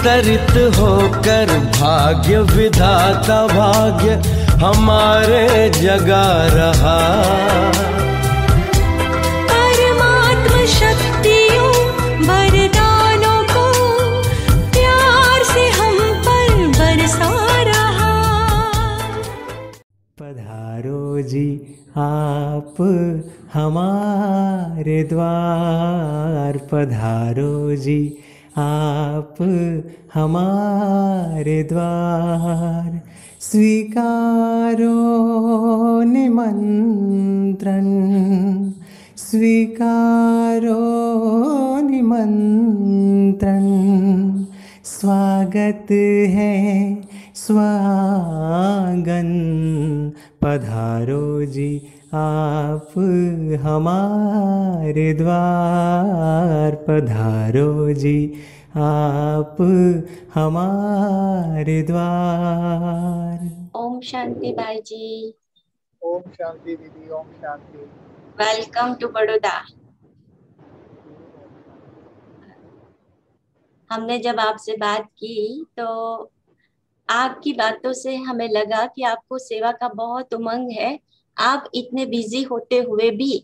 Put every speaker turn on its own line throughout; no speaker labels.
अवतरित होकर भाग्य विधाता भाग्य हमारे जगा रहा।
परमात्म शक्तियों वरदानों को प्यार से हम पर बरसा रहा।
पधारो जी आप हमारे द्वार, पधारो जी आप हमारे द्वार। स्वीकारो निमंत्रण, स्वीकारो निमंत्रण। स्वागत है स्वागन, पधारो जी आप हमारे द्वार, पधारो जी आप हमारे द्वार।
ओम शांति भाई जी।
ओम शांति दीदी, ओम शांति।
Welcome to Baroda. हमने जब आपसे बात की तो आपकी बातों से हमें लगा कि आपको सेवा का बहुत उमंग है। आप इतने बिजी होते हुए भी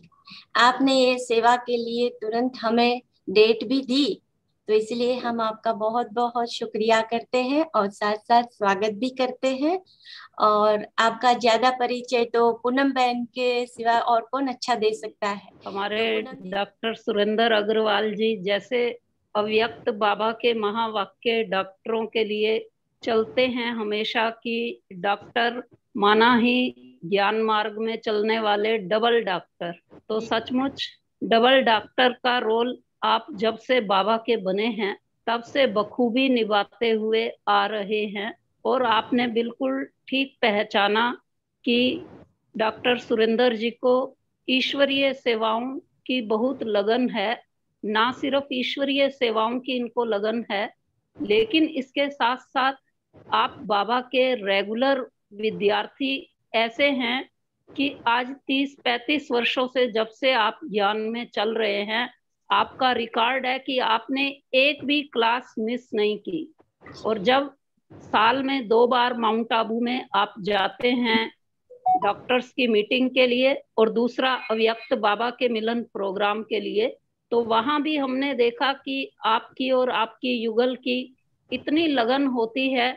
आपने ये सेवा के लिए तुरंत हमें डेट भी दी, तो इसलिए हम आपका बहुत बहुत शुक्रिया करते हैं और साथ साथ स्वागत भी करते हैं। और आपका ज्यादा परिचय तो पूनम बहन के सिवा और कौन अच्छा दे सकता है।
हमारे डॉक्टर सुरेंद्र अग्रवाल जी जैसे अव्यक्त बाबा के महावाक्य डॉक्टरों के लिए चलते हैं हमेशा, कि डॉक्टर माना ही ज्ञान मार्ग में चलने वाले डबल डॉक्टर। तो सचमुच डबल डॉक्टर का रोल आप जब से बाबा के बने हैं तब से बखूबी निभाते हुए आ रहे हैं। और आपने बिल्कुल ठीक पहचाना कि डॉक्टर सुरेंद्र जी को ईश्वरीय सेवाओं की बहुत लगन है। ना सिर्फ ईश्वरीय सेवाओं की इनको लगन है, लेकिन इसके साथ साथ आप बाबा के रेगुलर विद्यार्थी ऐसे हैं कि आज 30-35 वर्षों से जब से आप ज्ञान में चल रहे हैं, आपका रिकॉर्ड है कि आपने एक भी क्लास मिस नहीं की। और जब साल में 2 बार माउंट आबू में आप जाते हैं डॉक्टर्स की मीटिंग के लिए और दूसरा अव्यक्त बाबा के मिलन प्रोग्राम के लिए, तो वहां भी हमने देखा कि आपकी और आपकी युगल की इतनी लगन होती है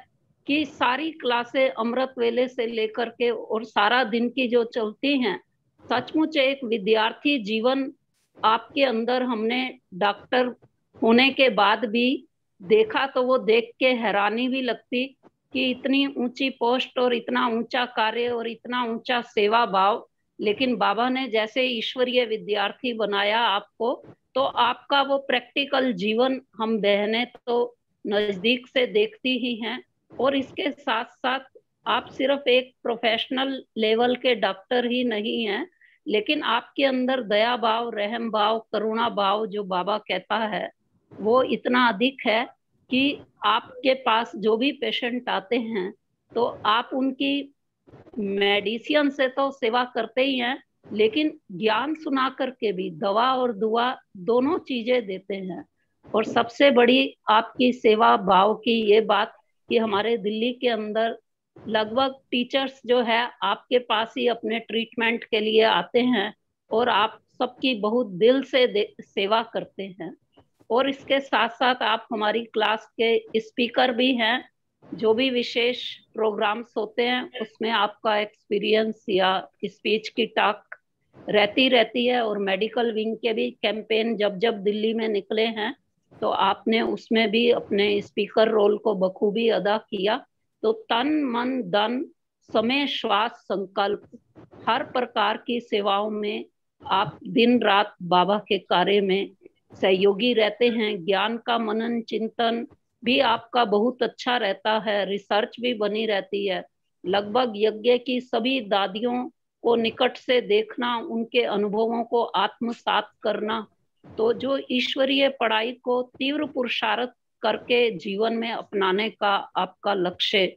कि सारी क्लासें अमृत वेले से लेकर के और सारा दिन की जो चलती हैं, सचमुच एक विद्यार्थी जीवन आपके अंदर हमने डॉक्टर होने के बाद भी देखा। तो वो देख के हैरानी भी लगती कि इतनी ऊंची पोस्ट और इतना ऊंचा कार्य और इतना ऊंचा सेवा भाव, लेकिन बाबा ने जैसे ईश्वरीय विद्यार्थी बनाया आपको, तो आपका वो प्रैक्टिकल जीवन हम बहनें तो नजदीक से देखती ही हैं। और इसके साथ साथ आप सिर्फ एक प्रोफेशनल लेवल के डॉक्टर ही नहीं हैं, लेकिन आपके अंदर दया भाव, रहम भाव, करुणा भाव जो बाबा कहता है वो इतना अधिक है कि आपके पास जो भी पेशेंट आते हैं तो आप उनकी मेडिसिन से तो सेवा करते ही हैं, लेकिन ज्ञान सुना करके भी दवा और दुआ दोनों चीजें देते हैं। और सबसे बड़ी आपकी सेवा भाव की ये बात कि हमारे दिल्ली के अंदर लगभग टीचर्स जो है आपके पास ही अपने ट्रीटमेंट के लिए आते हैं और आप सबकी बहुत दिल से सेवा करते हैं। और इसके साथ साथ आप हमारी क्लास के स्पीकर भी हैं। जो भी विशेष प्रोग्राम्स होते हैं उसमें आपका एक्सपीरियंस या स्पीच की टॉक रहती है। और मेडिकल विंग के भी कैंपेन जब जब दिल्ली में निकले हैं तो आपने उसमें भी अपने स्पीकर रोल को बखूबी अदा किया। तो तन मन धन समय श्वास संकल्प हर प्रकार की सेवाओं में आप दिन रात बाबा के कार्य में सहयोगी रहते हैं। ज्ञान का मनन चिंतन भी आपका बहुत अच्छा रहता है, रिसर्च भी बनी रहती है। लगभग यज्ञ की सभी दादियों को निकट से देखना, उनके अनुभवों को आत्मसात करना, तो जो ईश्वरीय पढ़ाई को तीव्र पुरुषार्थ करके जीवन में अपनाने का आपका लक्ष्य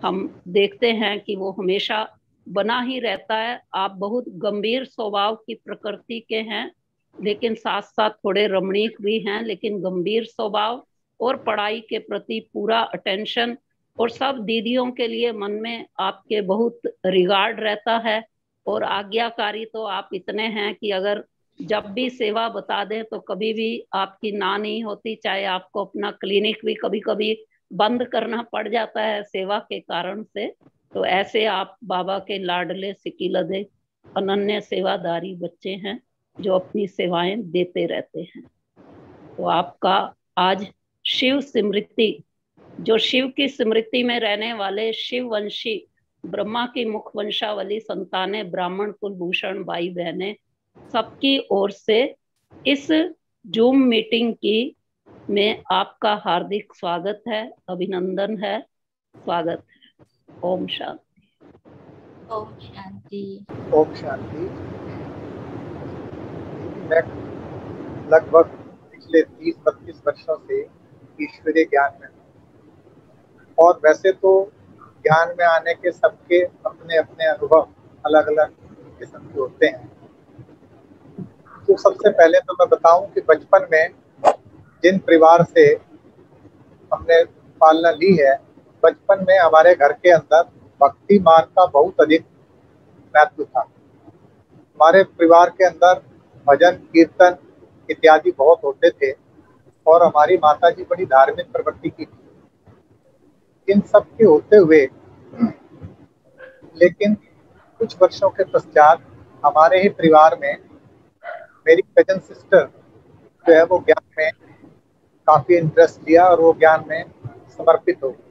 हम देखते हैं कि वो हमेशा बना ही रहता है। आप बहुत गंभीर स्वभाव की प्रकृति के हैं, लेकिन साथ साथ थोड़े रमणीक भी हैं, लेकिन गंभीर स्वभाव। और पढ़ाई के प्रति पूरा अटेंशन, और सब दीदियों के लिए मन में आपके बहुत रिगार्ड रहता है। और आज्ञाकारी तो आप इतने हैं कि अगर जब भी सेवा बता दें तो कभी भी आपकी ना नहीं होती, चाहे आपको अपना क्लिनिक भी कभी कभी बंद करना पड़ जाता है सेवा के कारण से। तो ऐसे आप बाबा के लाडले सिकीलदे अनन्य सेवादारी बच्चे हैं जो अपनी सेवाएं देते रहते हैं। तो आपका आज शिव स्मृति, जो शिव की स्मृति में रहने वाले शिववंशी ब्रह्मा की मुख वंशावली संतानें ब्राह्मण कुलभूषण भाई बहनें सबकी ओर से इस जूम मीटिंग की में आपका हार्दिक स्वागत है, अभिनंदन है, स्वागत है। ओम शांति।
ओम शांति।
ओम शांति। मैं लगभग पिछले 30-32 वर्षों से ईश्वरीय ज्ञान में हूँ, और वैसे तो ज्ञान में आने के सबके अपने अपने अनुभव अलग अलग किस्म के होते हैं। तो सबसे पहले तो मैं बताऊं कि बचपन में जिन परिवार से हमने पालना ली है, बचपन में हमारे घर के अंदर भक्ति मार्ग का बहुत अधिक महत्व था। हमारे परिवार के अंदर भजन कीर्तन इत्यादि बहुत होते थे, और हमारी माता जी बड़ी धार्मिक प्रवृत्ति की थी। इन सब के होते हुए लेकिन कुछ वर्षों के पश्चात हमारे ही परिवार में मेरी कजन सिस्टर जो है वो ज्ञान में काफी इंटरेस्ट लिया और वो ज्ञान में समर्पित हो गई।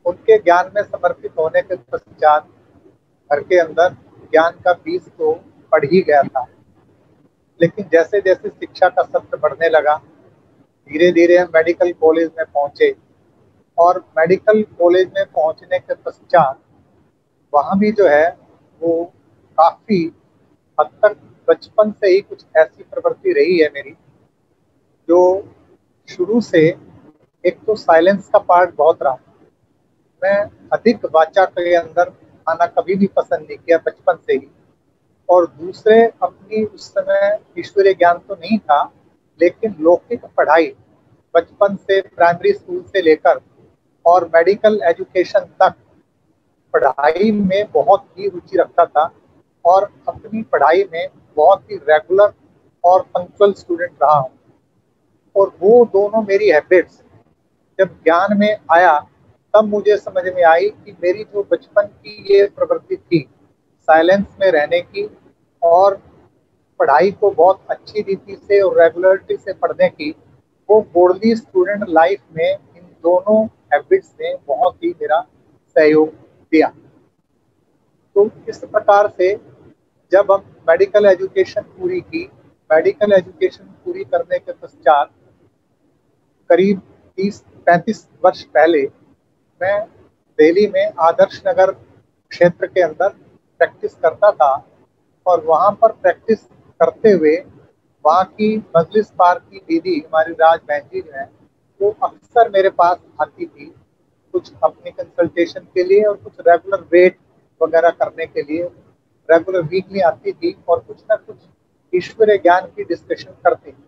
उनके ज्ञान में समर्पित होने के पश्चात घर के अंदर ज्ञान का बीज तो पड़ ही गया था, लेकिन जैसे जैसे शिक्षा का सत्र बढ़ने लगा, धीरे धीरे हम मेडिकल कॉलेज में पहुंचे, और मेडिकल कॉलेज में पहुंचने के पश्चात वहाँ भी जो है वो काफी हद तक बचपन से ही कुछ ऐसी प्रवृत्ति रही है मेरी, जो शुरू से एक तो साइलेंस का पार्ट बहुत रहा। मैं अधिक वाचा के अंदर आना कभी भी पसंद नहीं किया बचपन से ही, और दूसरे अपनी उस समय ईश्वरीय ज्ञान तो नहीं था, लेकिन लौकिक पढ़ाई बचपन से प्राइमरी स्कूल से लेकर और मेडिकल एजुकेशन तक पढ़ाई में बहुत ही रुचि रखता था, और अपनी पढ़ाई में बहुत ही रेगुलर और पंक्चुअल स्टूडेंट रहा हूँ। और वो दोनों मेरी हैबिट्स जब ज्ञान में आया तब मुझे समझ में आई कि मेरी जो बचपन की ये प्रवृत्ति थी साइलेंस में रहने की और पढ़ाई को बहुत अच्छी रीति से और रेगुलरिटी से पढ़ने की, वो बोर्डली स्टूडेंट लाइफ में इन दोनों हैबिट्स ने बहुत ही मेरा सहयोग दिया। तो इस प्रकार से जब हम मेडिकल एजुकेशन पूरी की, मेडिकल एजुकेशन पूरी करने के पश्चात करीब 30-35 वर्ष पहले मैं दिल्ली में आदर्श नगर क्षेत्र के अंदर प्रैक्टिस करता था, और वहाँ पर प्रैक्टिस करते हुए वहाँ की मजलिस पार्क की दीदी हमारी राज बहन जी जो है, वो अक्सर मेरे पास आती थी, कुछ अपनी कंसल्टेशन के लिए और कुछ रेगुलर वेट वगैरह करने के लिए रेगुलर वीकली आती थी, और कुछ ना कुछ ईश्वरीय ज्ञान की डिस्कशन करती थी।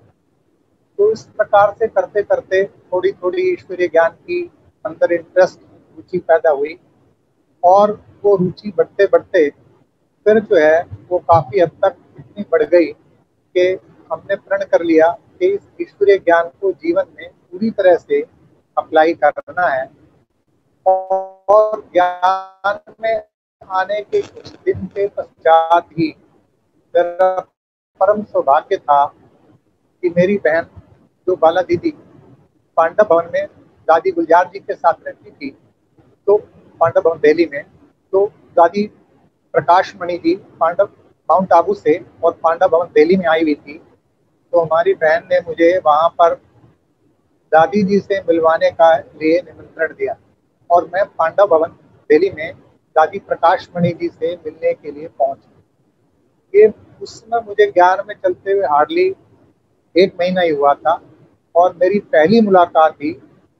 तो इस प्रकार से करते करते थोड़ी थोड़ी ईश्वरीय ज्ञान की अंदर इंटरेस्ट रुचि पैदा हुई, और वो रुचि बढ़ते बढ़ते फिर जो है वो काफ़ी हद तक इतनी बढ़ गई कि हमने प्रण कर लिया कि इस ईश्वरीय ज्ञान को जीवन में पूरी तरह से अप्लाई करना है। और ज्ञान में आने के कुछ दिन के पश्चात ही मेरा परम सौभाग्य था कि मेरी बहन जो बाला दीदी पांडव भवन में दादी गुलजार जी के साथ रहती थी, तो पांडव भवन दिल्ली में, तो दादी प्रकाश मणि जी पांडव माउंट आबू से और पांडव भवन दिल्ली में आई हुई थी। तो हमारी बहन ने मुझे वहाँ पर दादी जी से मिलवाने का लिए निमंत्रण दिया, और मैं पांडव भवन दिल्ली में दादी प्रकाश मणि जी से मिलने के लिए पहुंचा। ये उस समय मुझे ज्ञान में चलते हुए हार्डली 1 महीना ही हुआ था, और मेरी पहली मुलाकात भी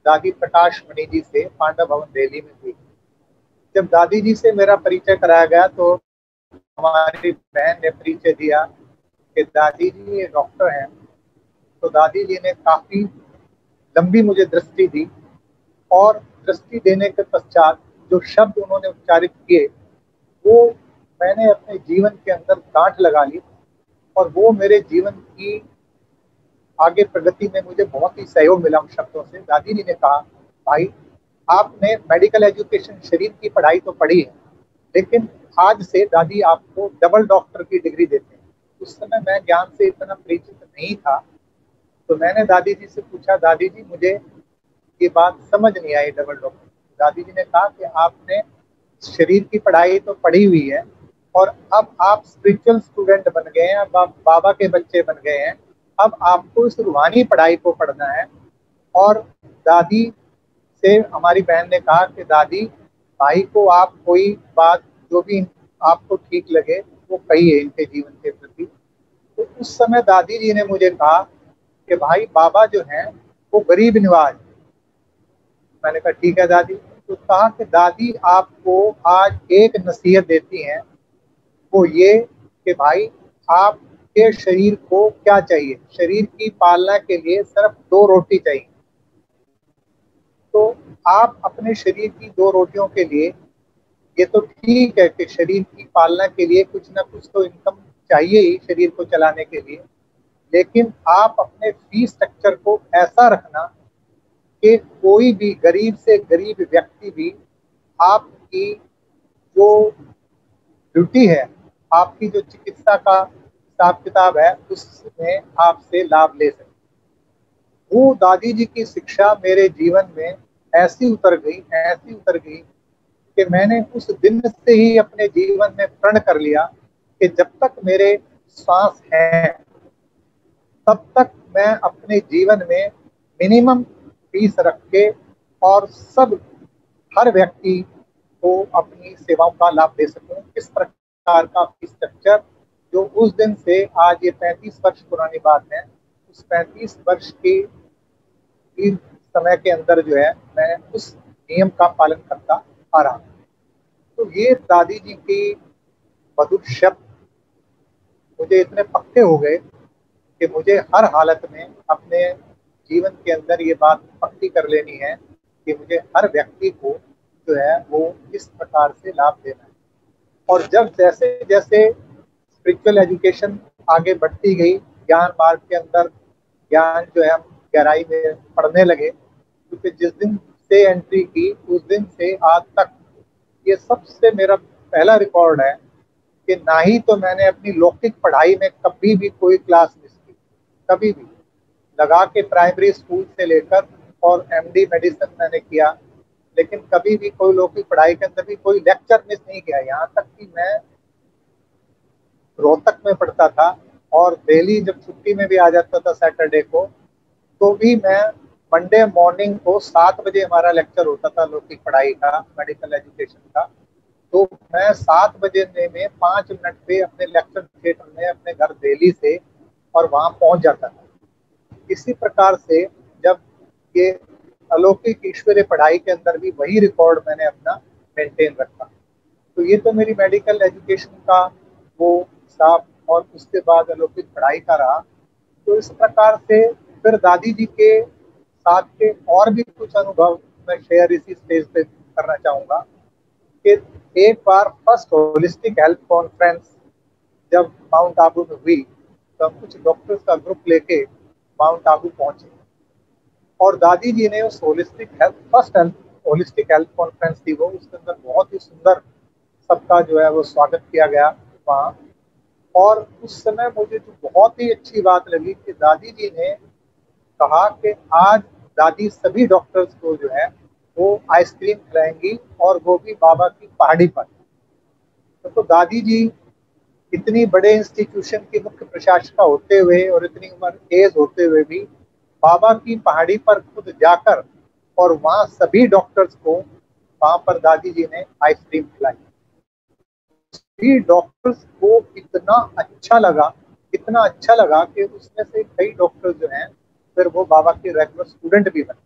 दादी प्रकाश मणि जी से पांडव भवन दिल्ली में हुई। जब दादी जी से मेरा परिचय कराया गया तो हमारी बहन ने परिचय दिया कि दादी जी ये डॉक्टर हैं। तो दादी जी ने काफ़ी लंबी मुझे दृष्टि दी, और दृष्टि देने के पश्चात जो शब्द उन्होंने उच्चारित किए वो मैंने अपने जीवन के अंदर गांठ लगा ली, और वो मेरे जीवन की आगे प्रगति में मुझे बहुत ही सहयोग मिला उन शब्दों से। दादी जी ने कहा, भाई आपने मेडिकल एजुकेशन शरीर की पढ़ाई तो पढ़ी है, लेकिन आज से दादी आपको डबल डॉक्टर की डिग्री देते हैं। उस समय मैं ज्ञान से इतना परिचित नहीं था, तो मैंने दादी जी से पूछा, दादी जी मुझे ये बात समझ नहीं आई डबल डॉक्टर। दादी जी ने कहा कि आपने शरीर की पढ़ाई तो पढ़ी हुई है, और अब आप स्पिरिचुअल स्टूडेंट बन गए हैं, अब आप बाबा के बच्चे बन गए हैं, अब आपको इस रूहानी पढ़ाई को पढ़ना है। और दादी से हमारी बहन ने कहा कि दादी भाई को आप कोई बात जो भी आपको ठीक लगे वो कहिए इनके जीवन के प्रति। तो उस समय दादी जी ने मुझे कहा कि भाई बाबा जो हैं वो गरीब नवाज। मैंने कहा ठीक है दादी। तो कहा कि दादी आपको आज एक नसीहत देती हैं, वो ये कि भाई आपके शरीर को क्या चाहिए, शरीर की पालना के लिए सिर्फ 2 रोटी चाहिए। तो आप अपने शरीर की 2 रोटियों के लिए, ये तो ठीक है कि शरीर की पालना के लिए कुछ ना कुछ तो इनकम चाहिए ही शरीर को चलाने के लिए, लेकिन आप अपने फीस स्ट्रक्चर को ऐसा रखना कि कोई भी गरीब से गरीब व्यक्ति भी आपकी जो ड्यूटी है, आपकी जो चिकित्सा का हिसाब किताब है, उसमें आपसे लाभ ले सके। वो दादी जी की शिक्षा मेरे जीवन में ऐसी उतर गई कि मैंने उस दिन से ही अपने जीवन में प्रण कर लिया कि जब तक मेरे सांस है तब तक मैं अपने जीवन में मिनिमम फीस रख के और हर व्यक्ति को अपनी सेवाओं का लाभ दे सकूं। इस प्रकार का फीस स्ट्रक्चर जो उस दिन से आज ये 35 वर्ष पुरानी बात है, उस 35 वर्ष के समय के अंदर जो है मैं उस नियम का पालन करता आ रहा हूँ। तो ये दादी जी की मधुर शब्द मुझे इतने पक्के हो गए कि मुझे हर हालत में अपने जीवन के अंदर ये बात पक्की कर लेनी है कि मुझे हर व्यक्ति को जो है वो इस प्रकार से लाभ देना है। और जब जैसे जैसे स्पिरिचुअल एजुकेशन आगे बढ़ती गई, ज्ञान मार्ग के अंदर ज्ञान जो है हम गहराई में पढ़ने लगे, क्योंकि जिस दिन से एंट्री की उस दिन से आज तक ये सबसे मेरा पहला रिकॉर्ड है कि ना ही तो मैंने अपनी लौकिक पढ़ाई में कभी भी कोई क्लास मिस की, कभी भी। लगा के प्राइमरी स्कूल से लेकर और एमडी मेडिसिन मैंने किया, लेकिन कभी भी कोई लौकिक पढ़ाई के अंदर भी कोई लेक्चर मिस नहीं किया। यहाँ तक कि मैं रोहतक में पढ़ता था और डेली जब छुट्टी में भी आ जाता था सैटरडे को, तो भी मैं मंडे मॉर्निंग को 7 बजे हमारा लेक्चर होता था लौकिक पढ़ाई का, मेडिकल एजुकेशन का। तो मैं 7 बजे में 5 मिनट पे अपने लेक्चर थिएटर में अपने घर दिल्ली से और वहाँ पहुँच जाता था। इसी प्रकार से जब ये अलौकिक ईश्वरीय पढ़ाई के अंदर भी वही रिकॉर्ड मैंने अपना मेंटेन रखा। तो ये तो मेरी मेडिकल एजुकेशन का वो हिसाब और उसके बाद अलौकिक पढ़ाई का रहा। तो इस प्रकार से फिर दादी जी के साथ के और भी कुछ अनुभव मैं शेयर इसी स्टेज पे करना चाहूँगा कि एक बार फर्स्ट होलिस्टिक हेल्थ कॉन्फ्रेंस जब माउंट आबू में हुई, तो हम कुछ डॉक्टर्स का ग्रुप लेके माउंट आबू पहुंचे और दादी जी ने उस फर्स्ट होलिस्टिक हेल्थ कॉन्फ्रेंस थी वो, उसके अंदर बहुत ही सुंदर सबका जो है वो स्वागत किया गया वहाँ। और उस समय मुझे जो बहुत ही अच्छी बात लगी कि दादी जी ने कहा कि आज दादी सभी डॉक्टर्स को जो है वो आइसक्रीम खिलाएंगी और वो भी बाबा की पहाड़ी पर। तो दादी जी इतनी बड़े इंस्टीट्यूशन की मुख्य प्रशासिका होते हुए और इतनी उम्र एज होते हुए भी बाबा की पहाड़ी पर खुद जाकर और वहाँ सभी डॉक्टर्स को वहाँ पर दादी जी ने आइसक्रीम खिलाई। सभी डॉक्टर्स को इतना अच्छा लगा कि उसमें से कई डॉक्टर जो हैं फिर वो बाबा के रेगुलर स्टूडेंट भी बने।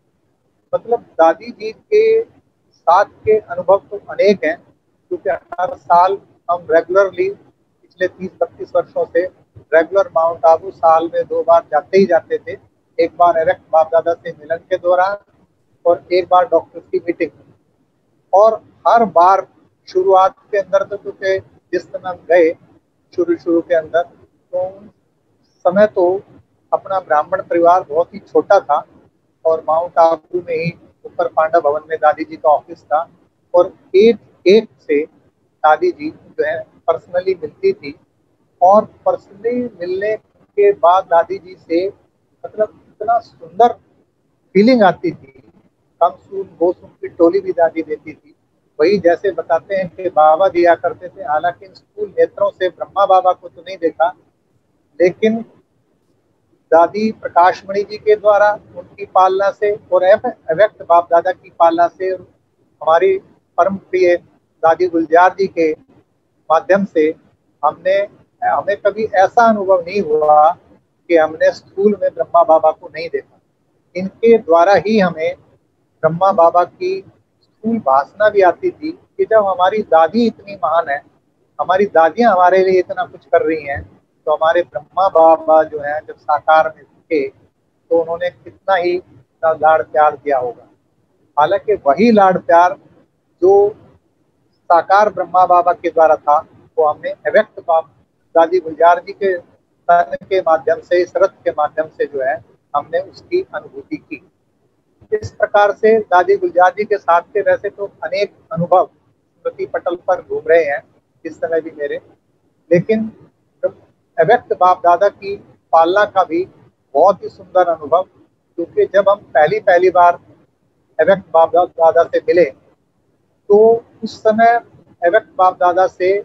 मतलब दादी जी के साथ के अनुभव तो अनेक हैं, क्योंकि हर साल हम रेगुलरली पिछले 30-32 वर्षों से रेगुलर माउंट आबू साल में 2 बार जाते ही जाते थे। एक बार एरेक्ट बाप दादा से मिलन के दौरान और एक बार डॉक्टर की मीटिंग में। और हर बार शुरुआत के अंदर तो क्योंकि जिस समय हम गए शुरू के अंदर, तो समय तो अपना ब्राह्मण परिवार बहुत ही छोटा था और माउंट आबू में ही ऊपर पांडा भवन में दादी जी का ऑफिस था और एक एक से दादी जी जो है पर्सनली मिलती थी। और पर्सनली मिलने के बाद दादी जी से मतलब इतना सुंदर फीलिंग आती थी। कम सून गोसून की टोली भी दादी देती थी। वही जैसे बताते हैं कि बाबा दिया करते थे, हालांकि स्थूल नेत्रों से ब्रह्मा बाबा को तो नहीं देखा, लेकिन दादी प्रकाशमणि जी के द्वारा उनकी पालना से और अव्यक्त बाप दादा की पालना से हमारी परम प्रिय दादी गुलजार जी के माध्यम से हमें कभी ऐसा अनुभव नहीं हुआ कि हमने स्थूल में ब्रह्मा बाबा को नहीं देखा। इनके द्वारा ही हमें ब्रह्मा बाबा की स्थूल भाषणा भी आती थी कि जब हमारी दादी इतनी महान है, हमारी दादियां हमारे लिए इतना कुछ कर रही हैं, तो हमारे ब्रह्मा बाबा जो है जब साकार में थे तो उन्होंने कितना ही लाड़ प्यार दिया होगा। हालांकि वही लाड़ प्यार जो साकार ब्रह्मा बाबा के द्वारा था वो हमने अव्यक्त बाप दादी गुलजार जी के तन के माध्यम से, इस रथ के माध्यम से जो है हमने उसकी अनुभूति की। इस प्रकार से दादी गुलजार जी के साथ के वैसे तो अनेक अनुभव स्मृति पटल पर घूम रहे हैं इस समय भी मेरे, लेकिन अव्यक्त बाप दादा की पालना का भी बहुत ही सुंदर अनुभव, क्योंकि जब हम पहली बार अव्यक्त बाप दादा से मिले तो उस समय अव्यक्त बाप दादा से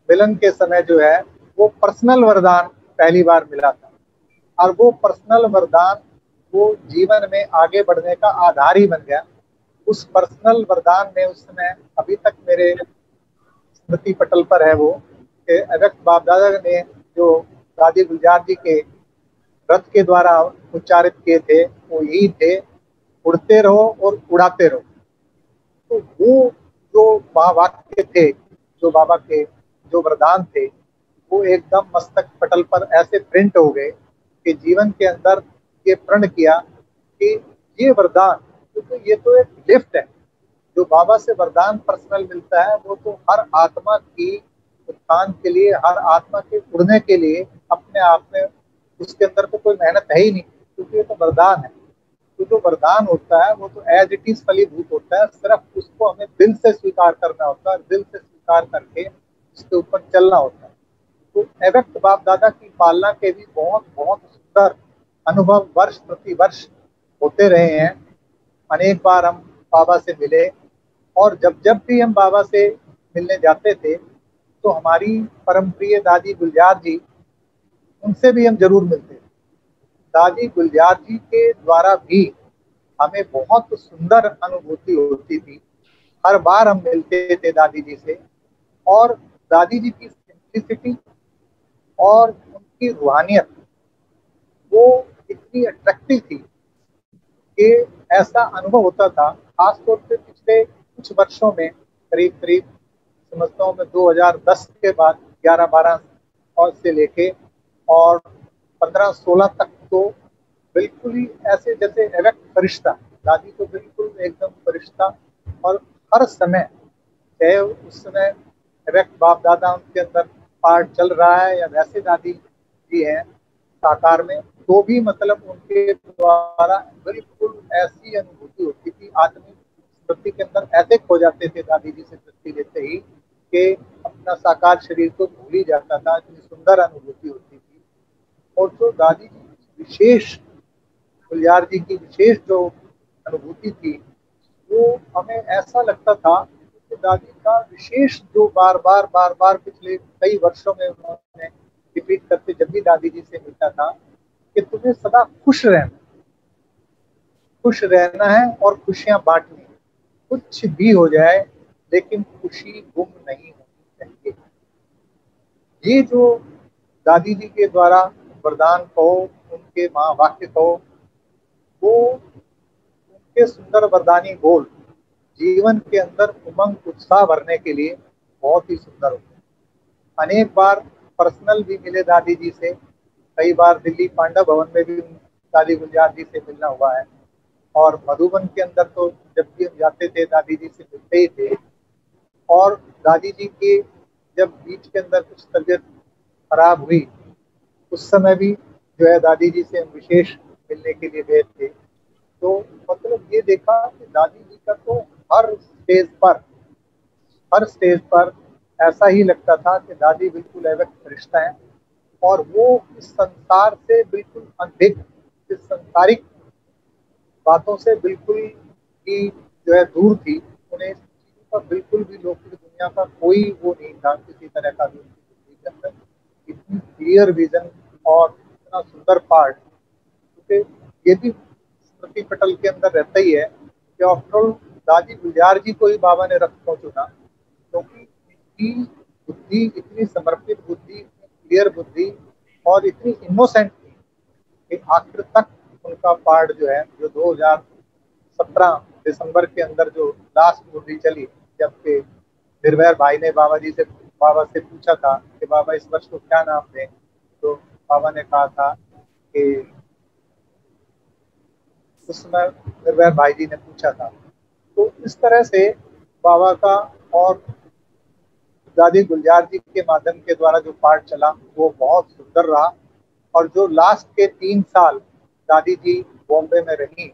मिलन के समय जो है वो पर्सनल वरदान पहली बार मिला था। और वो पर्सनल वरदान वो जीवन में आगे बढ़ने का आधार ही बन गया। उस पर्सनल वरदान में उस समय अभी तक मेरे स्मृति पटल पर है वो कि अव्यक्त बाप दादा ने जो दादी गुलजार जी के रथ के द्वारा उच्चारित किए थे वो यही थे, उड़ते रहो और उड़ाते रहो। तो वो जो महावाक्य थे, जो बाबा के जो वरदान थे, वो एकदम मस्तक पटल पर ऐसे प्रिंट हो गए कि जीवन के अंदर ये प्रण किया कि ये वरदान, क्योंकि ये तो एक लिफ्ट है। जो बाबा से वरदान पर्सनल मिलता है वो तो हर आत्मा की उत्थान के लिए, हर आत्मा के उड़ने के लिए अपने आप में उसके अंदर तो कोई मेहनत है ही नहीं, क्योंकि ये तो वरदान है। तो जो वरदान होता है वो तो एज इट इज फलीभूत होता है, सिर्फ उसको हमें दिल से स्वीकार करना होता है, दिल से स्वीकार करके उसके ऊपर चलना होता है। तो अव्यक्त बाप दादा की पालना के भी बहुत बहुत सुंदर अनुभव वर्ष प्रति वर्ष होते रहे हैं। अनेक बार हम बाबा से मिले और जब भी हम बाबा से मिलने जाते थे तो हमारी परम प्रिय दादी गुलजार जी, उनसे भी हम जरूर मिलते थे। दादी गुलजार जी के द्वारा भी हमें बहुत सुंदर अनुभूति होती थी। हर बार हम मिलते थे दादी जी से, और दादी जी की सिंप्लिसिटी और उनकी रूहानियत वो इतनी अट्रैक्टिव थी कि ऐसा अनुभव होता था। खासतौर से पिछले कुछ वर्षों में, करीब समझता हूँ मैं 2010 के बाद 11-12 और से लेके और 15-16 तक तो बिल्कुल ही ऐसे जैसे अव्यक्त फरिश्ता, दादी तो बिल्कुल एकदम फरिश्ता। और हर समय, चाहे उस समय अव्यक्त बाप दादा उनके अंदर पार्ट चल रहा है या वैसे दादी जी हैं साकार में, तो भी मतलब उनके द्वारा बिल्कुल ऐसी अनुभूति होती थी। आदमी स्मृति के अंदर ऐसे खो जाते थे दादी जी से दृष्टि लेते ही कि अपना साकार शरीर को भूल ही जाता था। इतनी सुंदर अनुभूति होती थी। और जो दादी जी विशेष, गुलजार जी की विशेष जो अनुभूति थी, वो हमें ऐसा लगता था कि दादी का विशेष जो बार बार पिछले कई वर्षों में उन्होंने रिपीट करते जब भी दादी जी से मिलता था कि तुम्हें सदा खुश रहना है और खुशियां बांटनी है। कुछ भी हो जाए लेकिन खुशी गुम नहीं होनी चाहिए। ये जो दादी जी के द्वारा वरदान कहो, उनके महावाक्य कहो, वो उनके सुंदर वरदानी बोल जीवन के अंदर उमंग उत्साह भरने के लिए बहुत ही सुंदर होते हैं। अनेक बार पर्सनल भी मिले दादी जी से, कई बार दिल्ली पांडा भवन में भी दादी गुलजार जी से मिलना हुआ है। और मधुबन के अंदर तो जब भी हम जाते थे दादी जी से मिलते ही थे। और दादी जी की जब बीच के अंदर कुछ तबीयत खराब हुई उस समय भी जो है दादी जी से हम विशेष मिलने के लिए गए थे। तो मतलब ये देखा कि दादी जी का तो हर स्टेज पर ऐसा ही लगता था कि दादी बिल्कुल अव्यक्त फरिश्ता है और वो इस संसार से बिल्कुल अनभिज्ञ, इस संसारिक बातों से बिल्कुल ही जो है दूर थी। उन्हें इस चीज़ों का बिल्कुल भी लौकिक दुनिया का कोई वो नहीं था, किसी तरह का भी उनकी जिंदगी के अंदर इतनी क्लियर विजन और इतना सुंदर पार्ट। क्योंकि ये भी स्मृति पटल के अंदर रहता ही है कि आफ्टर ऑल दादी गुलजार जी को ही बाबा ने रख क्यों चुना, क्योंकि इनकी बुद्धि इतनी समर्पित बुद्धि, इतनी क्लियर बुद्धि और इतनी इनोसेंट थी कि आखिर तक उनका पार्ट जो है, जो 2017 दिसंबर के अंदर जो लास्ट मूवी चली, जबकि निर्भय भाई ने बाबा से पूछा था कि बाबा इस वर्ष को क्या नाम दें, तो बाबा ने कहा था कि उस समय निर्भय भाई जी ने पूछा था। तो इस तरह से बाबा का और दादी गुलजार जी के माध्यम के द्वारा जो पार्ट चला वो बहुत सुंदर रहा। और जो लास्ट के 3 साल दादी जी बॉम्बे में रही,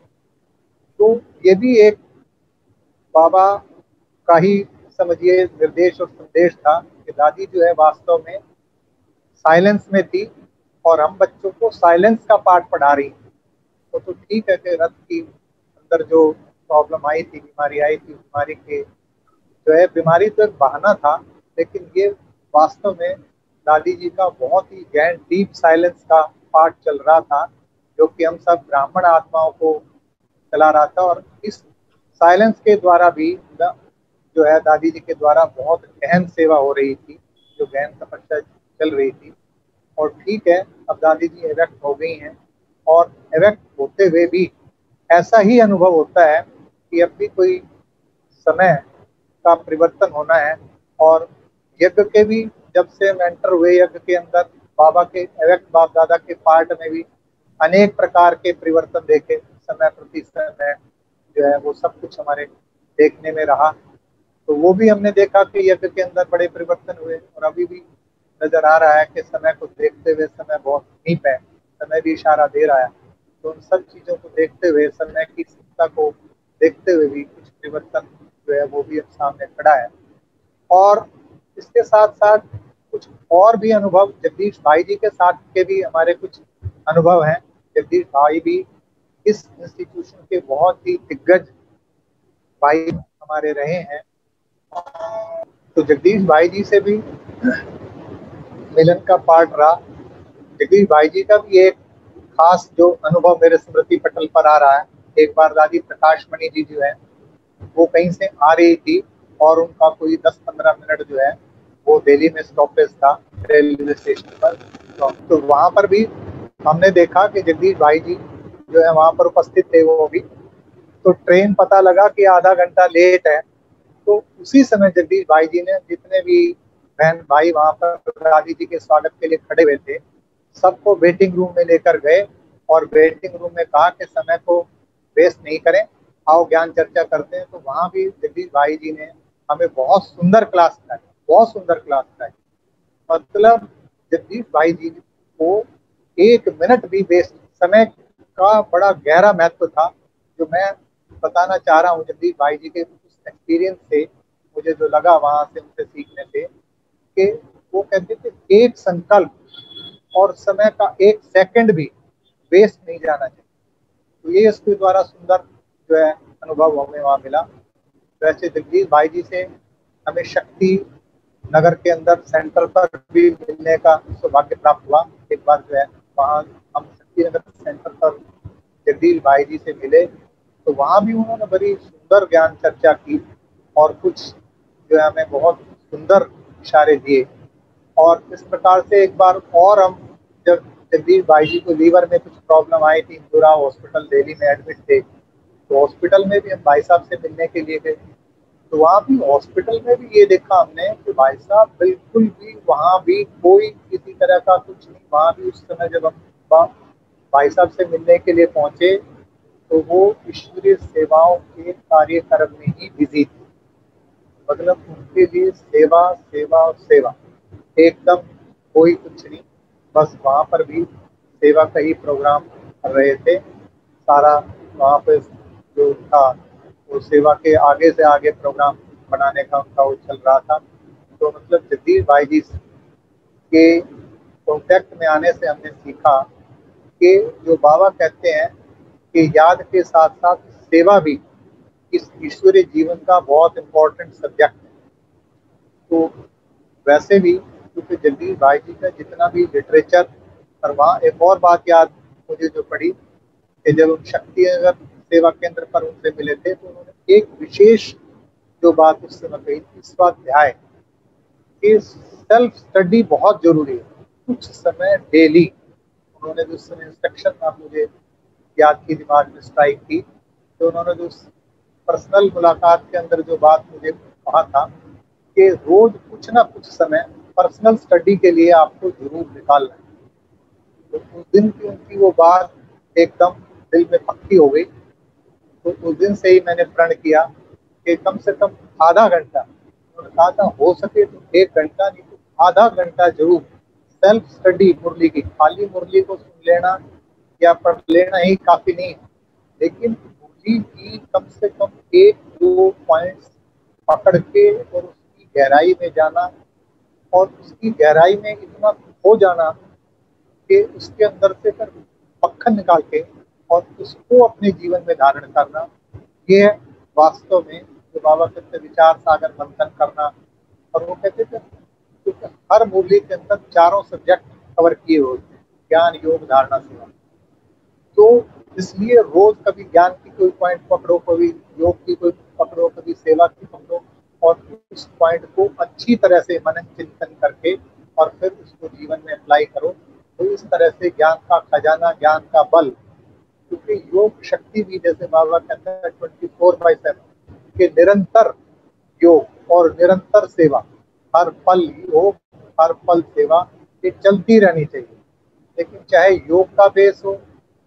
तो ये भी एक बाबा का ही समझिए निर्देश और संदेश था कि दादी जो है वास्तव में साइलेंस में थी और हम बच्चों को साइलेंस का पाठ पढ़ा रही थी। तो ठीक है कि रथ की अंदर जो प्रॉब्लम आई थी, बीमारी आई थी, बीमारी के जो है, बीमारी तो एक बहाना था, लेकिन ये वास्तव में दादी जी का बहुत ही गहन डीप साइलेंस का पाठ चल रहा था, जो कि हम सब ब्राह्मण आत्माओं को चला रहा था। और इस साइलेंस के द्वारा भी जो है दादी जी के द्वारा बहुत गहन सेवा हो रही थी, जो गहन तपस्या चल रही थी। और ठीक है, अब दादी जी एवेक्ट हो गई हैं और एवेक्ट होते हुए भी ऐसा ही अनुभव होता है कि अब भी कोई समय का परिवर्तन होना है। और यज्ञ के भी जब से मेंटर हुए यज्ञ के अंदर बाबा के एवेक्ट बाप दादा के पार्ट में भी अनेक प्रकार के परिवर्तन देखे, समय प्रति समय जो है वो सब कुछ हमारे देखने में रहा। तो वो भी हमने देखा कि यज्ञ के अंदर बड़े परिवर्तन हुए और अभी भी नजर आ रहा है कि समय को देखते हुए समय बहुत नीप है, समय भी इशारा दे रहा है। तो उन सब चीज़ों को देखते हुए, समय की सत्ता को देखते हुए भी कुछ परिवर्तन जो है वो भी अब सामने खड़ा है। और इसके साथ साथ कुछ और भी अनुभव जगदीश भाई जी के साथ के भी हमारे कुछ अनुभव हैं। जगदीश भाई भी इस इंस्टीट्यूशन के बहुत ही दिग्गज भाई हमारे रहे हैं। तो जगदीश भाई जी से भी मिलन का पार्ट रहा। जगदीश भाई जी का भी एक खास जो अनुभव मेरे स्मृति पटल पर आ रहा है। एक बार दादी प्रकाश मणि जी जो है वो कहीं से आ रही थी और उनका कोई 10-15 मिनट जो है वो दिल्ली में स्टॉपेज था रेलवे स्टेशन पर। तो वहाँ पर भी हमने देखा कि जगदीश भाई जी जो है वहाँ पर उपस्थित थे वो भी। तो ट्रेन पता लगा कि आधा घंटा लेट है, तो उसी समय जगदीश भाई जी ने जितने भी बहन भाई वहाँ पर दादी जी के स्वागत के लिए खड़े हुए थे सबको वेटिंग रूम में लेकर गए और वेटिंग रूम में कहा कि समय को वेस्ट नहीं करें, आओ ज्ञान चर्चा करते हैं। तो वहाँ भी जगदीश भाई जी ने हमें बहुत सुंदर क्लास कराई, बहुत सुंदर क्लास कराई। मतलब जगदीश भाई जी को 1 मिनट भी वेस्ट, समय का बड़ा गहरा महत्व था जो मैं बताना चाह रहा हूँ। जगदीश भाई जी के एक्सपीरियंस से मुझे जो लगा वहाँ से उनसे सीखने से कि वो कहते थे एक संकल्प और समय का 1 सेकंड भी वेस्ट नहीं जाना चाहिए। तो ये इसके द्वारा सुंदर जो है अनुभव हमें वहाँ मिला। वैसे जगदीश भाई जी से हमें शक्ति नगर के अंदर सेंटर पर भी मिलने का सौभाग्य प्राप्त हुआ। एक बार जो है वहाँ हम शक्ति नगर सेंटर पर जगदीश भाई जी से मिले, तो वहाँ भी उन्होंने बड़ी सुंदर ज्ञान चर्चा की और कुछ जो है हमें बहुत सुंदर इशारे दिए। और इस प्रकार से एक बार और हम जब जगदीश भाई जी को लीवर में कुछ प्रॉब्लम आई थी, इंदौरा हॉस्पिटल दिल्ली में एडमिट थे, तो हॉस्पिटल में भी हम भाई साहब से मिलने के लिए गए। तो वहाँ भी हॉस्पिटल में भी ये देखा हमने कि भाई साहब बिल्कुल भी वहाँ भी कोई किसी तरह का कुछ नहीं। वहाँ भी उस समय जब हम भाई साहब से मिलने के लिए पहुंचे तो वो ईश्वरीय सेवाओं के कार्यक्रम में ही बिजी थे। मतलब उनके लिए सेवा सेवा और सेवा, एकदम कोई कुछ नहीं, बस वहाँ पर भी सेवा का ही प्रोग्राम कर रहे थे। सारा वहाँ पे जो था वो सेवा के आगे से आगे प्रोग्राम बनाने का उनका वो चल रहा था। तो मतलब जगदीश भाई जी के कॉन्टेक्ट में आने से हमने सीखा कि जो बाबा कहते हैं कि याद के साथ साथ सेवा भी इस ईश्वरीय जीवन का बहुत इम्पोर्टेंट सब्जेक्ट है। तो वैसे भी क्योंकि जगदीश भाई जी का जितना भी लिटरेचर, और वहाँ एक और बात याद मुझे जो पड़ी कि जब हम शक्ति नगर सेवा केंद्र पर उनसे मिले थे तो उन्होंने एक विशेष जो बात उस समय कही थी, स्वाध्याय कि सेल्फ स्टडी बहुत जरूरी है, कुछ समय डेली। उन्होंने जो समय इंस्ट्रक्शन आप मुझे याद की, दिमाग में स्ट्राइक की, तो उन्होंने जो पर्सनल मुलाकात के अंदर जो बात मुझे कहा था कि रोज कुछ ना कुछ समय पर्सनल स्टडी के लिए आपको जरूर निकालना है। तो उस दिन की उनकी वो बात एकदम दिल में पक्की हो गई। तो उस दिन से ही मैंने प्रण किया कि कम से कम आधा घंटा, उन्होंने कहा था हो सके तो 1 घंटा नहीं तो आधा घंटा जरूर सेल्फ स्टडी मुरली की। खाली मुरली को सुन लेना या पढ़ लेना ही काफी नहीं है, लेकिन मुरली की कम से कम 1-2 पॉइंट्स पकड़ के और उसकी गहराई में जाना, और उसकी गहराई में इतना खो जाना कि उसके अंदर से फिर मक्खन निकाल के और उसको अपने जीवन में धारण करना, ये है वास्तव में जो बाबा कहते विचार सागर मंथन करना। और वो कहते थे क्योंकि हर मुरली के अंदर 4 सब्जेक्ट कवर किए होते हैं, ज्ञान योग धारणा सेवा। तो इसलिए रोज कभी ज्ञान की कोई पॉइंट पकड़ो, कभी योग की कोई पकड़ो, कभी सेवा की पकड़ो, और उस पॉइंट को अच्छी तरह से मनन चिंतन करके और फिर उसको जीवन में अप्लाई करो। तो इस तरह से ज्ञान का खजाना, ज्ञान का बल, क्योंकि योग शक्ति भी जैसे बाबा कहते हैं 24/7 के निरंतर योग और निरंतर सेवा, हर पल योग हर पल सेवा, ये चलती रहनी चाहिए। लेकिन चाहे योग का बेस हो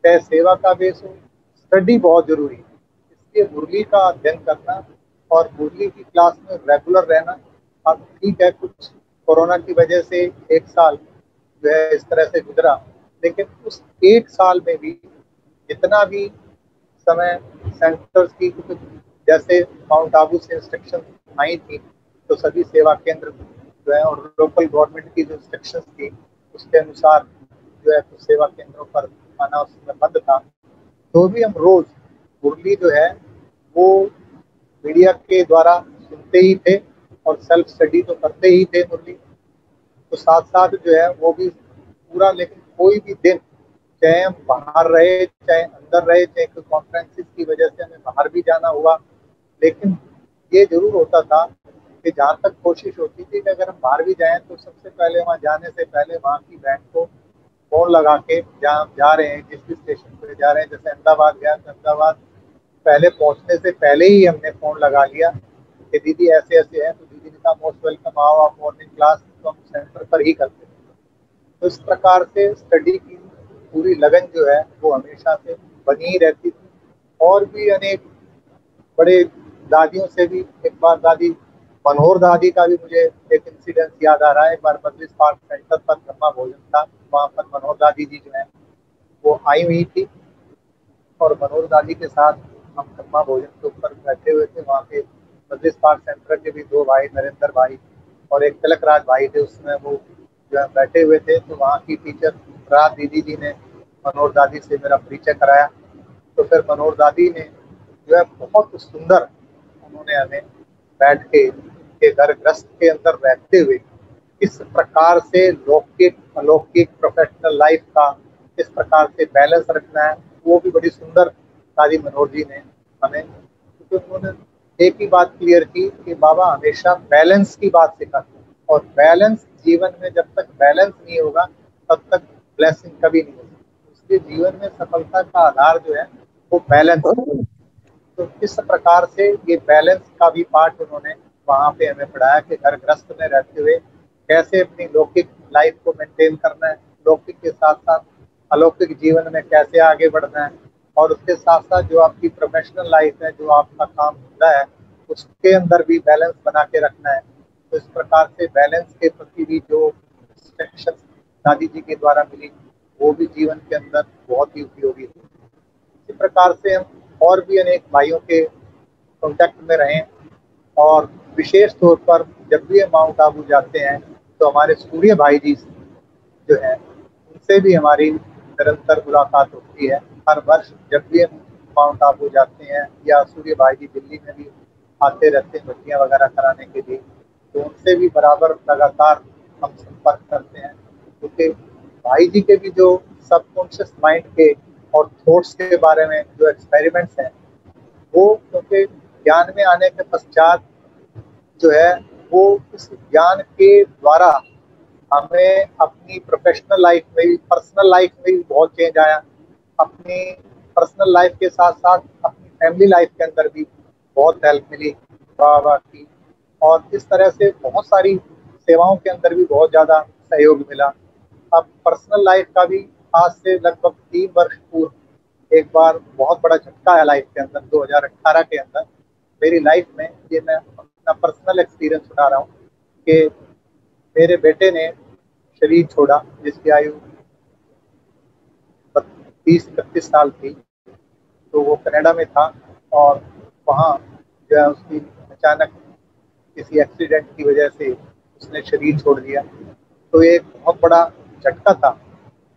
चाहे सेवा का बेस हो, स्टडी बहुत जरूरी है। इसलिए मुरली का अध्ययन करना और मुरली की क्लास में रेगुलर रहना। अब ठीक है कुछ कोरोना की वजह से 1 साल जो है इस तरह से गुजरा, लेकिन उस 1 साल में भी जितना भी समय सेंटर्स की, जैसे माउंट आबू से इंस्ट्रक्शन आई थी तो सभी सेवा केंद्र जो है और लोकल गवर्नमेंट की जो इंस्ट्रक्शन थी उसके अनुसार जो है तो सेवा केंद्रों पर आना उस समय बंद था। तो भी हम रोज मुरली जो है वो मीडिया के द्वारा सुनते ही थे और सेल्फ स्टडी तो करते ही थे मुरली। तो साथ साथ जो है वो भी पूरा, लेकिन कोई भी दिन चाहे हम बाहर रहे चाहे अंदर रहे, चाहे कोई कॉन्फ्रेंसिस की वजह से हमें बाहर भी जाना हुआ, लेकिन ये जरूर होता था कि जहाँ तक कोशिश होती थी कि अगर हम बाहर भी जाएं तो सबसे पहले वहाँ जाने से पहले वहाँ की बैंड को फोन लगा के, जहाँ हम जा रहे हैं जिस भी स्टेशन पर जा रहे हैं, जैसे अहमदाबाद गया तो अहमदाबाद पहले पहुँचने से पहले ही हमने फ़ोन लगा लिया कि दीदी ऐसे ऐसे हैं, तो दीदी ने कहा मोस्ट वेलकम, आओ आप मॉर्निंग क्लास, तो हम सेंटर पर ही करते थे। तो इस प्रकार से स्टडी की पूरी लगन जो है वो हमेशा से बनी ही रहती थी। और भी अनेक बड़े दादियों से भी, एक बार दादी मनोहर दादी का भी मुझे एक इंसिडेंस याद आ रहा है। एक बार बदलिस पार्क सेंटर पर ब्रह्मा भोजन था, वहाँ पर मनोहर दादी जी जो है वो आई हुई थी और मनोहर दादी के साथ हम ब्रह्मा भोजन के ऊपर बैठे हुए थे। वहाँ पे बदलिस पार्क सेंटर के भी 2 भाई, नरेंद्र भाई और एक तिलक राज भाई थे, उसमें वो जो है बैठे हुए थे। तो वहाँ की टीचर राज दीदी जी ने मनोहर दादी से मेरा परिचय कराया। तो फिर मनोहर दादी ने जो है बहुत सुंदर, उन्होंने हमें बैठ के घर गृहस्थ के अंदर रहते हुए किस प्रकार से लौकिक अलौकिक प्रोफेशनल लाइफ का किस प्रकार से बैलेंस रखना है, वो भी बड़ी सुंदर दादी मनोहर जी ने हमें, क्योंकि उन्होंने एक ही बात क्लियर की कि बाबा हमेशा बैलेंस की बात सिखाते हैं, और बैलेंस जीवन में जब तक बैलेंस नहीं होगा तब तक ब्लेसिंग कभी नहीं होगी। इसलिए जीवन में सफलता का आधार जो है वो बैलेंस है। तो किस प्रकार से ये बैलेंस का भी पार्ट उन्होंने वहाँ पे हमें पढ़ाया कि घर गृहस्थ में रहते हुए कैसे अपनी लौकिक लाइफ को मेंटेन करना है, लौकिक के साथ साथ अलौकिक जीवन में कैसे आगे बढ़ना है, और उसके साथ साथ जो आपकी प्रोफेशनल लाइफ है, जो आपका काम होता है, उसके अंदर भी बैलेंस बना के रखना है। तो इस प्रकार से बैलेंस के प्रति भी जो इंस्ट्रक्शन दादी जी के द्वारा मिली, वो भी जीवन के अंदर बहुत ही उपयोगी थी। इसी प्रकार से हम और भी अनेक भाइयों के कॉन्टेक्ट में रहें, और विशेष तौर पर जब भी हम माउंट आबू जाते हैं तो हमारे सूर्य भाई जी जो है, उनसे भी हमारी निरंतर मुलाकात होती है। हर वर्ष जब भी हम माउंट आबू जाते हैं, या सूर्य भाई जी दिल्ली में भी आते रहते हैं भर्तियाँ वगैरह कराने के लिए, तो उनसे भी बराबर लगातार हम संपर्क करते हैं। क्योंकि भाई जी के भी जो सबकॉन्शियस माइंड के और थॉट्स के बारे में जो एक्सपेरिमेंट्स हैं, वो क्योंकि ज्ञान में आने के पश्चात जो है, वो इस ज्ञान के द्वारा हमें अपनी प्रोफेशनल लाइफ में भी, पर्सनल लाइफ में भी बहुत चेंज आया। अपनी पर्सनल लाइफ के साथ साथ अपनी फैमिली लाइफ के अंदर भी बहुत हेल्प मिली बाबा की, और इस तरह से बहुत सारी सेवाओं के अंदर भी बहुत ज़्यादा सहयोग मिला। अब पर्सनल लाइफ का भी आज से लगभग 3 वर्ष पूर्व एक बार बहुत बड़ा झटका है लाइफ के अंदर। 2018 के अंदर मेरी लाइफ में, ये मैं अपना पर्सनल एक्सपीरियंस बता रहा हूँ, कि मेरे बेटे ने शरीर छोड़ा, जिसकी आयु 30-31 साल थी। तो वो कनाडा में था, और वहाँ जो है उसकी अचानक किसी एक्सीडेंट की वजह से उसने शरीर छोड़ दिया। तो ये एक बहुत बड़ा झटका था,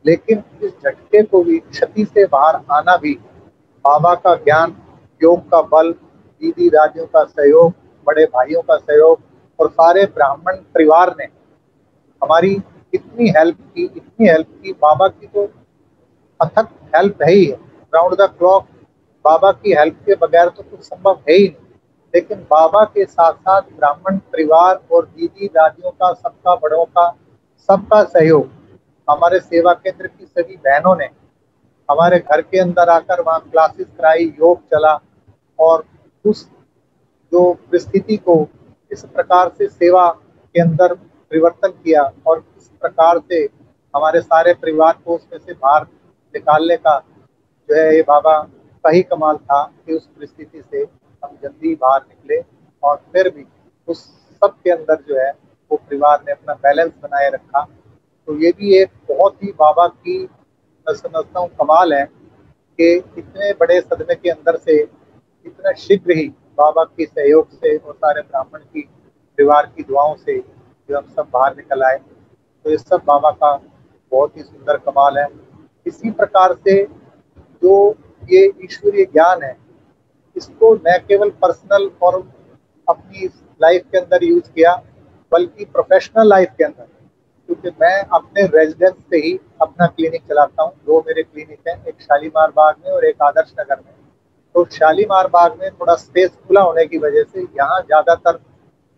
लेकिन इस झटके को भी, क्षति से बाहर आना भी, बाबा का ज्ञान, योग का बल, दीदी दादियों का सहयोग, बड़े भाइयों का सहयोग, और सारे ब्राह्मण परिवार ने हमारी इतनी हेल्प की। बाबा की तो अथक हेल्प है ही है, राउंड द क्लॉक बाबा की हेल्प के बगैर तो कुछ संभव है ही नहीं। लेकिन बाबा के साथ साथ ब्राह्मण परिवार और दीदी दादियों का, सबका, बड़ों का, सबका सहयोग, हमारे सेवा केंद्र की सभी बहनों ने हमारे घर के अंदर आकर वहाँ क्लासेस कराई, योग चला, और उस जो परिस्थिति को इस प्रकार से सेवा के अंदर परिवर्तन किया, और इस प्रकार से हमारे सारे परिवार को उसमें से बाहर निकालने का जो है, ये बाबा का ही कमाल था कि उस परिस्थिति से हम जल्दी बाहर निकले, और फिर भी उस सब के अंदर जो है वो परिवार ने अपना बैलेंस बनाए रखा। तो ये भी एक बहुत ही बाबा की, मैं समझता हूँ, कमाल है कि इतने बड़े सदमे के अंदर से इतना शीघ्र ही बाबा के सहयोग से और सारे ब्राह्मण की परिवार की दुआओं से जो हम सब बाहर निकल आए। तो ये सब बाबा का बहुत ही सुंदर कमाल है। इसी प्रकार से जो ये ईश्वरीय ज्ञान है, इसको न केवल पर्सनल और अपनी लाइफ के अंदर यूज किया, बल्कि प्रोफेशनल लाइफ के अंदर, क्योंकि मैं अपने रेजिडेंस से ही अपना क्लिनिक चलाता हूँ। 2 मेरे क्लिनिक हैं, एक शालीमार बाग में और एक आदर्श नगर में। तो शालीमार बाग में थोड़ा स्पेस खुला होने की वजह से यहाँ ज़्यादातर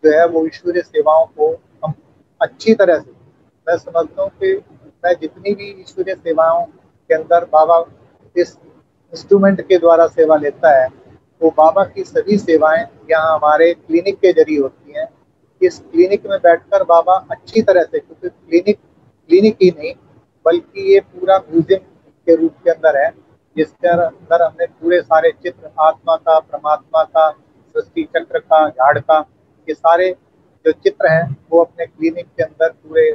जो है वो ईश्वरीय सेवाओं को हम अच्छी तरह से, मैं समझता हूँ कि मैं जितनी भी ईश्वरीय सेवाओं के अंदर बाबा इस इंस्ट्रूमेंट के द्वारा सेवा लेता है, वो बाबा की सभी सेवाएं यहाँ हमारे क्लिनिक के जरिए होती हैं। इस क्लिनिक में बैठकर बाबा अच्छी तरह से, क्योंकि क्लिनिक ही नहीं बल्कि ये पूरा म्यूजियम के रूप के अंदर है, जिसके अंदर हमने पूरे सारे चित्र, आत्मा का, परमात्मा का, सृष्टि चक्र का, झाड़ का, ये सारे जो चित्र हैं वो अपने क्लिनिक के अंदर पूरे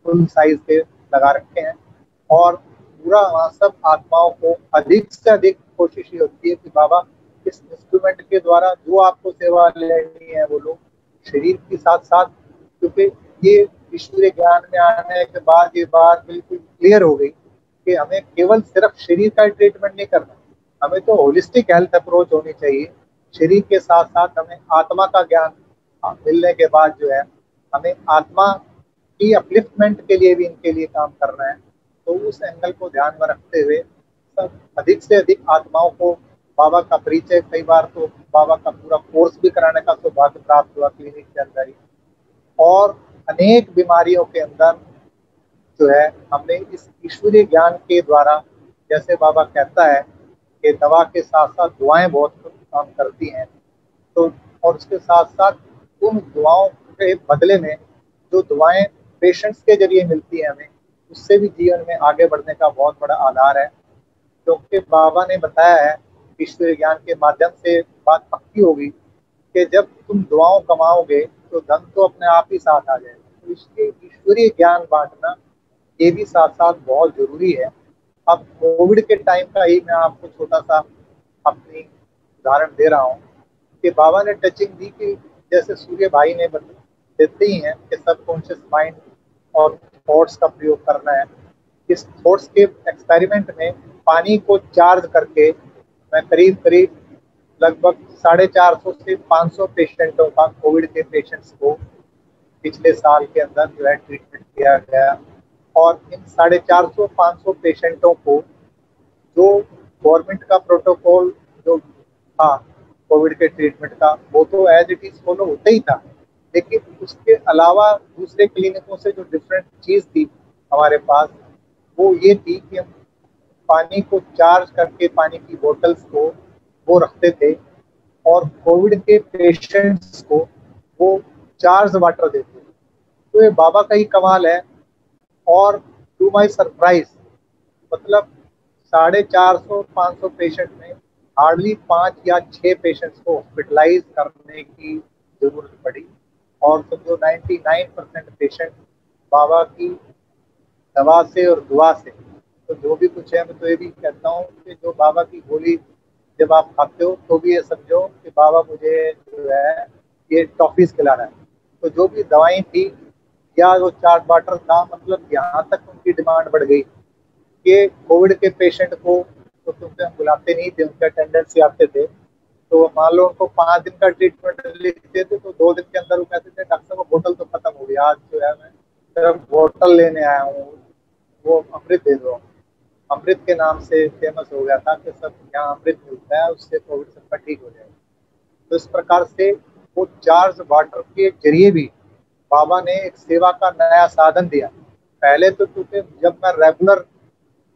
फुल साइज के लगा रखे हैं। और पूरा वहाँ सब आत्माओं को अधिक से अधिक कोशिश ये होती है कि बाबा इस इंस्ट्रूमेंट के द्वारा जो आपको सेवा लेनी है वो लोग शरीर के साथ साथ, क्योंकि ये ईश्वरीय ज्ञान में आने के बाद ये बात बिल्कुल क्लियर हो गई कि हमें केवल सिर्फ शरीर का ट्रीटमेंट नहीं करना, हमें तो होलिस्टिक हेल्थ अप्रोच होनी चाहिए। शरीर के साथ साथ हमें आत्मा का ज्ञान मिलने के बाद जो है हमें आत्मा की अपलिफ्टमेंट के लिए भी इनके लिए काम करना है। तो उस एंगल को ध्यान में रखते हुए सब अधिक से अधिक आत्माओं को बाबा का परिचय, कई बार तो बाबा का पूरा कोर्स भी कराने का सौभाग्य प्राप्त हुआ क्लिनिक के अंदर ही। और अनेक बीमारियों के अंदर जो है हमने इस ईश्वरीय ज्ञान के द्वारा, जैसे बाबा कहता है कि दवा के साथ साथ दुआएं बहुत काम करती हैं, तो और उसके साथ साथ उन दुआओं के बदले में जो दुआएं पेशेंट्स के जरिए मिलती हैं हमें, उससे भी जीवन में आगे बढ़ने का बहुत बड़ा आधार है। क्योंकि बाबा ने बताया है, ईश्वरीय ज्ञान के माध्यम से बात पक्की होगी कि जब तुम दुआओं कमाओगे तो धन तो अपने आप ही साथ आ जाएगा। तो इसलिए ईश्वरीय ज्ञान बांटना ये भी साथ साथ बहुत जरूरी है। अब कोविड के टाइम का ही मैं आपको छोटा सा अपनी उदाहरण दे रहा हूँ कि बाबा ने टचिंग दी कि जैसे सूर्य भाई ने देते ही हैं कि सबकॉन्शियस माइंड और थॉट्स का प्रयोग करना है। इस थॉट्स के एक्सपेरिमेंट में पानी को चार्ज करके मैं करीब करीब लगभग 450 से 500 पेशेंटों का, कोविड के पेशेंट्स को पिछले साल के अंदर जो है ट्रीटमेंट किया गया। और इन 450-500 पेशेंटों को जो गवर्नमेंट का प्रोटोकॉल जो था कोविड के ट्रीटमेंट का, वो तो एज इट इज फॉलो होता ही था, लेकिन उसके अलावा दूसरे क्लिनिकों से जो डिफरेंट चीज़ थी हमारे पास, वो ये थी कि हम पानी को चार्ज करके पानी की बोतल्स को वो रखते थे और कोविड के पेशेंट्स को वो चार्ज वाटर देते थे। तो ये बाबा का ही कमाल है। और टू माई सरप्राइज, मतलब 450-500 पेशेंट में हार्डली 5 या 6 पेशेंट्स को हॉस्पिटलाइज करने की जरूरत पड़ी और समझो 99% पेशेंट बाबा की दवा से और दुआ से। तो जो भी कुछ है, मैं तो ये भी कहता हूँ कि जो बाबा की गोली जब आप खाते हो तो भी ये समझो कि बाबा मुझे जो है ये टॉफीज खिला रहा है। तो जो भी दवाएं थी या वो चार्ज वाटर था, मतलब यहाँ तक उनकी डिमांड बढ़ गई कि कोविड के पेशेंट को तो तुमसे हम बुलाते नहीं थे, उनके अटेंडेंस से आते थे। तो मान लो उनको 5 दिन का ट्रीटमेंट लिखते थे तो 2 दिन के अंदर वो कहते थे डॉक्टर साहब बोतल तो खत्म हो गई, आज जो है मैं सिर्फ बोतल लेने आया हूँ, वो अमृत दे दो। अमृत के नाम से फेमस हो गया था कि सब यहाँ अमृत मिलता है, उससे कोविड सबका ठीक हो जाएगा। तो इस प्रकार से वो चार्ज वाटर के जरिए भी बाबा ने एक सेवा का नया साधन दिया। पहले तो क्योंकि जब मैं रेगुलर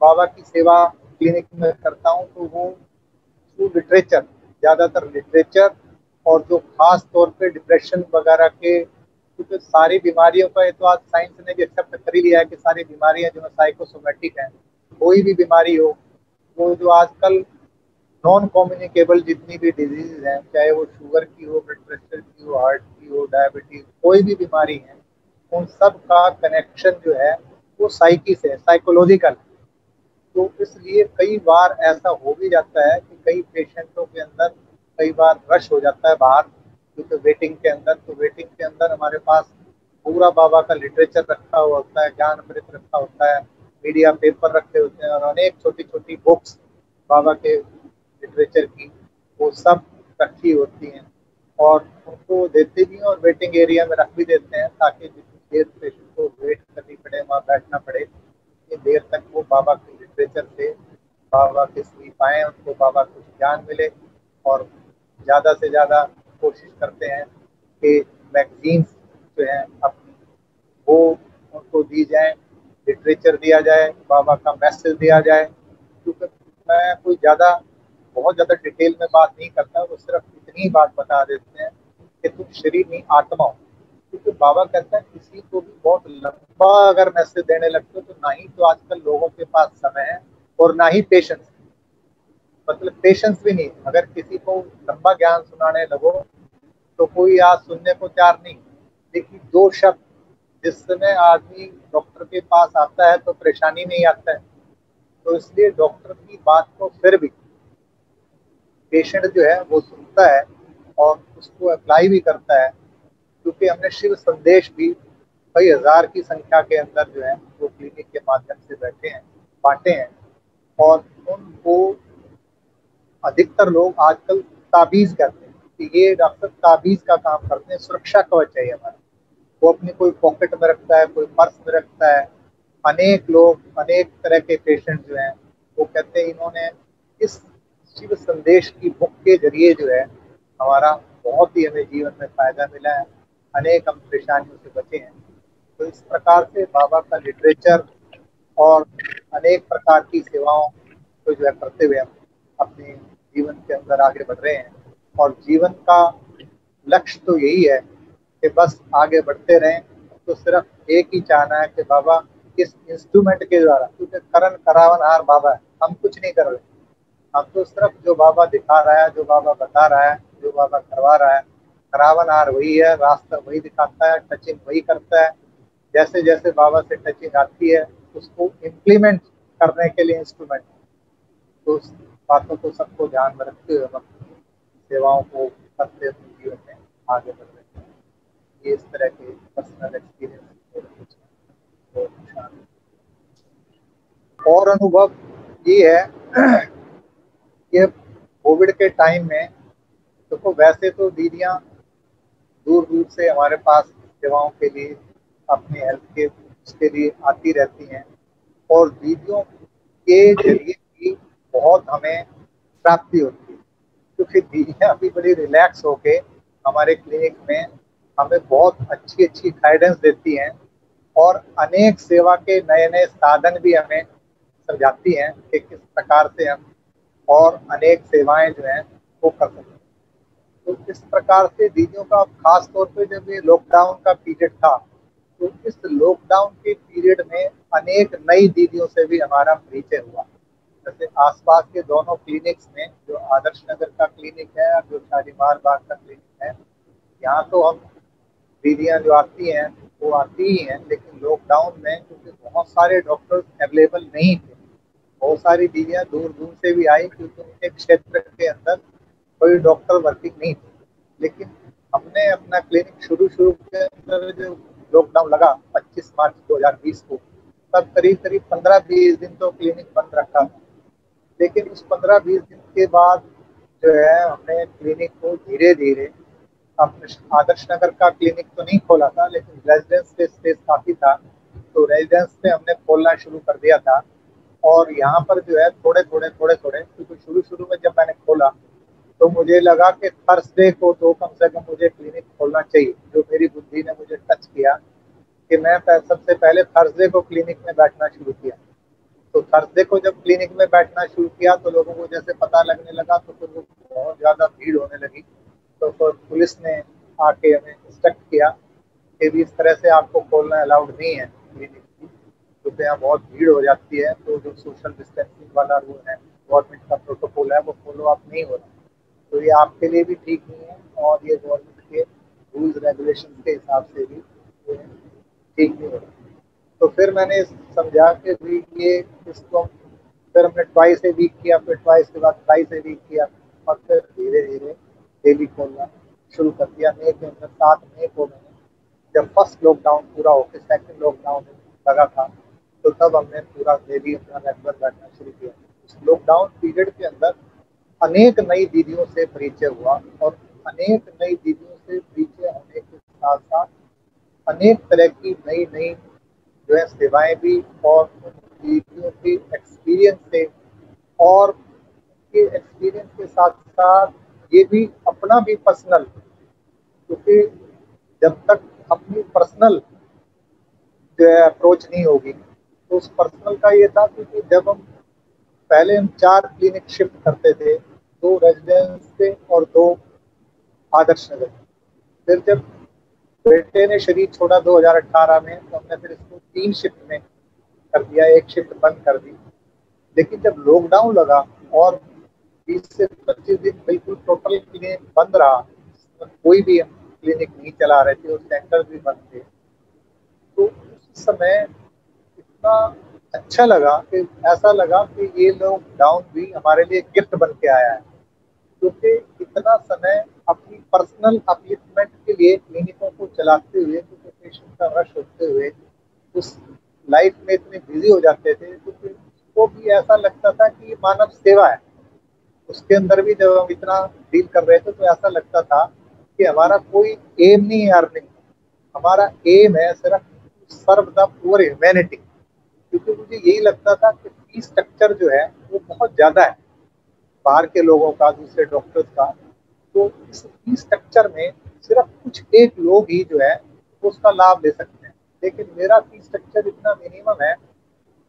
बाबा की सेवा क्लिनिक में करता हूँ तो वो थ्रू लिटरेचर, ज़्यादातर लिटरेचर, और जो खास तौर पे डिप्रेशन वगैरह के, क्योंकि सारी बीमारियों का ये तो आज साइंस ने भी एक्सेप्ट कर ही लिया है कि सारी बीमारियां जो है साइकोसोमेटिक हैं। कोई भी बीमारी हो, वो जो आजकल नॉन कम्युनिकेबल जितनी भी डिजीज हैं, चाहे वो शुगर की हो, ब्लड प्रेशर की हो, हार्ट की हो, डायबिटीज, कोई भी बीमारी है, उन सब का कनेक्शन जो है वो साइकी से, साइकोलॉजिकल। तो इसलिए कई बार ऐसा हो भी जाता है कि कई पेशेंटों के अंदर कई बार रश हो जाता है बाहर, क्योंकि वेटिंग के अंदर, तो वेटिंग के अंदर हमारे पास पूरा बाबा का लिटरेचर रखा हुआ होता है, ज्ञान अमृत रखा होता है, मीडिया पेपर रखे होते हैं और अनेक छोटी छोटी बुक्स बाबा के लिटरेचर की, वो सब रखी होती हैं और उनको देते भी हैं और वेटिंग एरिया में रख भी देते हैं, ताकि जितनी देर पेशेंट को वेट करनी पड़े, वहाँ बैठना पड़े, इतनी देर तक वो बाबा के लिटरेचर से बाबा के सुनी पाएँ, उनको बाबा को ज्ञान मिले। और ज़्यादा से ज़्यादा कोशिश करते हैं कि मैगजीन्स जो हैं अपनी वो उनको दी जाए, लिटरेचर दिया जाए, बाबा का मैसेज दिया जाए। क्योंकि मैं कोई बहुत ज़्यादा डिटेल में बात नहीं करता, वो सिर्फ इतनी बात बता देते हैं कि तुम शरीर नहीं आत्मा हो। क्योंकि बाबा कहता है किसी को भी बहुत लंबा अगर मैसेज देने लगते हो तो ना ही तो आजकल लोगों के पास समय है और ना ही पेशेंस, मतलब पेशेंस भी नहीं। अगर किसी को लंबा ज्ञान सुनाने लगो तो कोई आज सुनने को तैयार नहीं। लेकिन 2 शब्द जिस समय आदमी डॉक्टर के पास आता है तो परेशानी नहीं आता है, तो इसलिए डॉक्टर की बात को फिर भी पेशेंट जो है वो सुनता है और उसको अप्लाई भी करता है। क्योंकि हमने शिव संदेश भी कई हजार की संख्या के अंदर जो है वो क्लिनिक के माध्यम से बांटे हैं और उनको अधिकतर लोग आजकल ताबीज कहते हैं कि ये डॉक्टर ताबीज का काम करते हैं, सुरक्षा कवच है हमारा। वो अपनी कोई पॉकेट में रखता है, कोई पर्स में रखता है। अनेक लोग, अनेक तरह के पेशेंट जो हैं वो कहते हैं इन्होंने इस शिव संदेश की बुक के जरिए जो है हमारा बहुत ही हमें जीवन में फायदा मिला है, अनेक हम परेशानियों से बचे हैं। तो इस प्रकार से बाबा का लिटरेचर और अनेक प्रकार की सेवाओं को जो है करते हुए हम अपने जीवन के अंदर आगे बढ़ रहे हैं। और जीवन का लक्ष्य तो यही है कि बस आगे बढ़ते रहें। तो सिर्फ एक ही चाहना है कि बाबा इस इंस्ट्रूमेंट के द्वारा, क्योंकि करण करावनहार बाबा है, हम कुछ नहीं कर रहे, हम तो सिर्फ जो बाबा दिखा रहा है, जो बाबा बता रहा है, जो बाबा करवा रहा है, करावनहार वही है, रास्ता वही दिखाता है, टचिंग वही करता है। जैसे जैसे बाबा से टचिंग आती है उसको इम्प्लीमेंट करने के लिए इंस्ट्रूमेंट। तो उस बातों को सबको ध्यान में रखते हुए हम सेवाओं को करते अपने जीवन में आगे बढ़ रहे हैं। ये इस तरह के पर्सनल एक्सपीरियंस और अनुभव ये है कि कोविड के टाइम में तो वैसे तो दीदियाँ दूर दूर से हमारे पास सेवाओं के लिए, अपने हेल्थ के उसके लिए आती रहती हैं, और दीदियों के जरिए भी बहुत हमें प्राप्ति होती है, क्योंकि दीदियाँ भी बड़ी रिलैक्स होके हमारे क्लिनिक में हमें बहुत अच्छी अच्छी गाइडेंस देती हैं और अनेक सेवा के नए नए साधन भी हमें समझाती हैं कि किस प्रकार से हम और अनेक सेवाएं जो हैं वो कर सकते हैं। तो इस प्रकार से दीदियों का खास तौर पे जब ये लॉकडाउन का पीरियड था, तो इस लॉकडाउन के पीरियड में अनेक नई दीदियों से भी हमारा परिचय हुआ। जैसे आसपास के दोनों क्लिनिक्स में, जो आदर्श नगर का क्लिनिक है और जो शालीमार बाग का क्लिनिक है, यहाँ तो हम दीदियाँ जो आती हैं वो आती ही हैं, लेकिन लॉकडाउन में क्योंकि बहुत सारे डॉक्टर्स अवेलेबल नहीं थे, बहुत सारी दीदियाँ दूर दूर से भी आई, क्योंकि उनके क्षेत्र के अंदर कोई डॉक्टर वर्किंग नहीं थे। लेकिन हमने अपना क्लिनिक शुरू के अंदर जो लॉकडाउन लगा 25 मार्च 2020 को, तब करीब करीब 15-20 दिन तो क्लिनिक बंद रखा था। लेकिन उस 15-20 दिन के बाद जो है हमने क्लिनिक को धीरे धीरे, अपने आदर्श नगर का क्लिनिक तो नहीं खोला था, लेकिन रेजिडेंस पे स्पेस काफ़ी था, तो रेजिडेंस पे हमने खोलना शुरू कर दिया था। और यहाँ पर जो है थोड़े थोड़े क्योंकि शुरू में जब मैंने खोला तो मुझे लगा कि थर्सडे को तो कम से कम मुझे क्लिनिक खोलना चाहिए। जो मेरी बुद्धि ने मुझे टच किया कि मैं सबसे पहले थर्सडे को क्लिनिक में बैठना शुरू किया। तो थर्सडे को जब क्लिनिक में बैठना शुरू किया तो लोगों को जैसे पता लगने लगा, तो फिर वो बहुत ज़्यादा भीड़ होने लगी। तो पुलिस ने आके हमें इंस्ट्रक्ट किया कि भी इस तरह से आपको खोलना अलाउड नहीं है क्लिनिक की, क्योंकि यहाँ बहुत भीड़ हो जाती है। तो जो सोशल डिस्टेंसिंग वाला रूल है, गवर्नमेंट का प्रोटोकॉल है, वो फॉलो अप नहीं हो रहा, तो ये आपके लिए भी ठीक नहीं है और ये गवर्नमेंट के रूल्स रेगुलेशन के हिसाब से भी ठीक नहीं हो रहा। तो फिर मैंने समझा कि भाई ये इसको फिर हमने ट्वाइस ए वीक किया, फिर ट्वाइस के बाद ट्राइस ए वीक किया, और फिर धीरे धीरे डेली खोलना शुरू कर दिया। मई के अंदर 7 मई को मैंने, जब फर्स्ट लॉकडाउन पूरा होकर सेकंड लॉकडाउन लगा था, तो तब हमने पूरा डेली अपना रेगुलर बैठना शुरू किया। उस लॉकडाउन पीरियड के अंदर अनेक नई दीदियों से परिचय हुआ, और अनेक नई दीदियों से परिचय होने के साथ साथ अनेक तरह की नई नई जो है सेवाएं भी, और दीदियों के एक्सपीरियंस से, और के एक्सपीरियंस के साथ साथ ये भी अपना भी पर्सनल, क्योंकि जब तक अपनी पर्सनल जो है अप्रोच नहीं होगी, तो उस पर्सनल का ये था क्योंकि जब हम पहले हम 4 क्लिनिक शिफ्ट करते थे, 2 रेजिडेंस पे और 2 आदर्श नगर। फिर जब बेटे ने शरीर छोड़ा 2018 में, तो हमने फिर इसको 3 शिफ्ट में कर दिया, 1 शिफ्ट बंद कर दी। लेकिन जब लॉकडाउन लगा और 20 से 25 दिन बिल्कुल टोटल क्लिनिक बंद रहा, कोई भी हम क्लिनिक नहीं चला रहे थे और सेंटर भी बंद थे, तो उस समय इतना अच्छा लगा कि ऐसा लगा कि ये लॉकडाउन भी हमारे लिए गिफ्ट बन के आया है, क्योंकि इतना समय अपनी पर्सनल अपलिफ्टमेंट के लिए क्लिनिकों को चलाते हुए, क्योंकि पेशेंट का रश होते हुए उस लाइफ में इतने बिजी हो जाते थे, तो फिर उसको भी ऐसा लगता था कि ये मानव सेवा है। उसके अंदर भी जब हम इतना डील कर रहे थे, तो ऐसा लगता था कि हमारा कोई एम नहीं है अर्निंग, हमारा एम है सिर्फ सर्व द पुअर ह्यूमैनिटी। क्योंकि मुझे यही लगता था कि फीस स्ट्रक्चर जो है वो बहुत ज़्यादा है बाहर के लोगों का, दूसरे डॉक्टर्स का। तो इस फीस स्ट्रक्चर में सिर्फ कुछ एक लोग ही जो है उसका लाभ ले सकते हैं, लेकिन मेरा फीस स्ट्रक्चर इतना मिनिमम है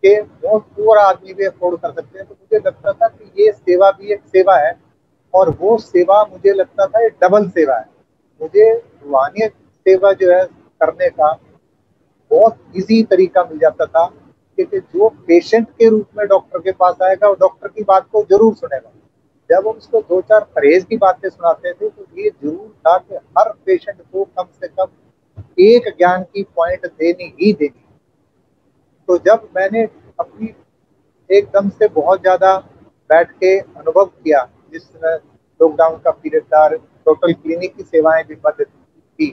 कि बहुत पुअर आदमी भी अफोर्ड कर सकते हैं। तो मुझे लगता था कि ये सेवा भी एक सेवा है, और वो सेवा मुझे लगता था ये डबल सेवा है। मुझे रूहानियत सेवा जो है करने का बहुत इजी तरीका मिल जाता था कि जो पेशेंट के रूप में डॉक्टर के पास आएगा वो डॉक्टर की बात को जरूर सुनेगा। जब हम उसको 2-4 परहेज की बातें सुनाते थे तो ये जरूर था कि हर पेशेंट को कम से कम एक ज्ञान की पॉइंट देनी ही देनी। तो जब मैंने अपनी एकदम से बहुत ज्यादा बैठ के अनुभव किया, जिस लॉकडाउन का पीरियड था, टोटल क्लिनिक की सेवाएं भी बंद थी,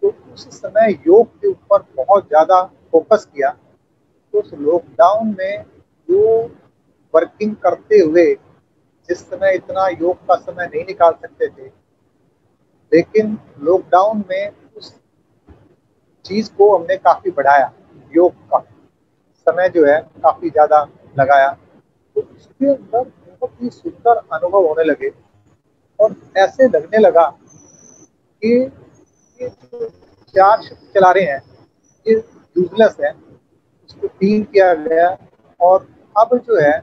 तो उस समय योग के ऊपर बहुत ज्यादा फोकस किया। तो उस लॉकडाउन में जो वर्किंग करते हुए जिस समय इतना योग का समय नहीं निकाल सकते थे, लेकिन लॉकडाउन में उस चीज को हमने काफी बढ़ाया, योग का समय जो है काफी ज्यादा लगाया। तो उसके अंदर बहुत ही सुंदर अनुभव होने लगे और ऐसे लगने लगा कि ये जो 4 शिफ्ट चला रहे हैं ये यूजलेस है, उसको 3 किया गया। और अब जो है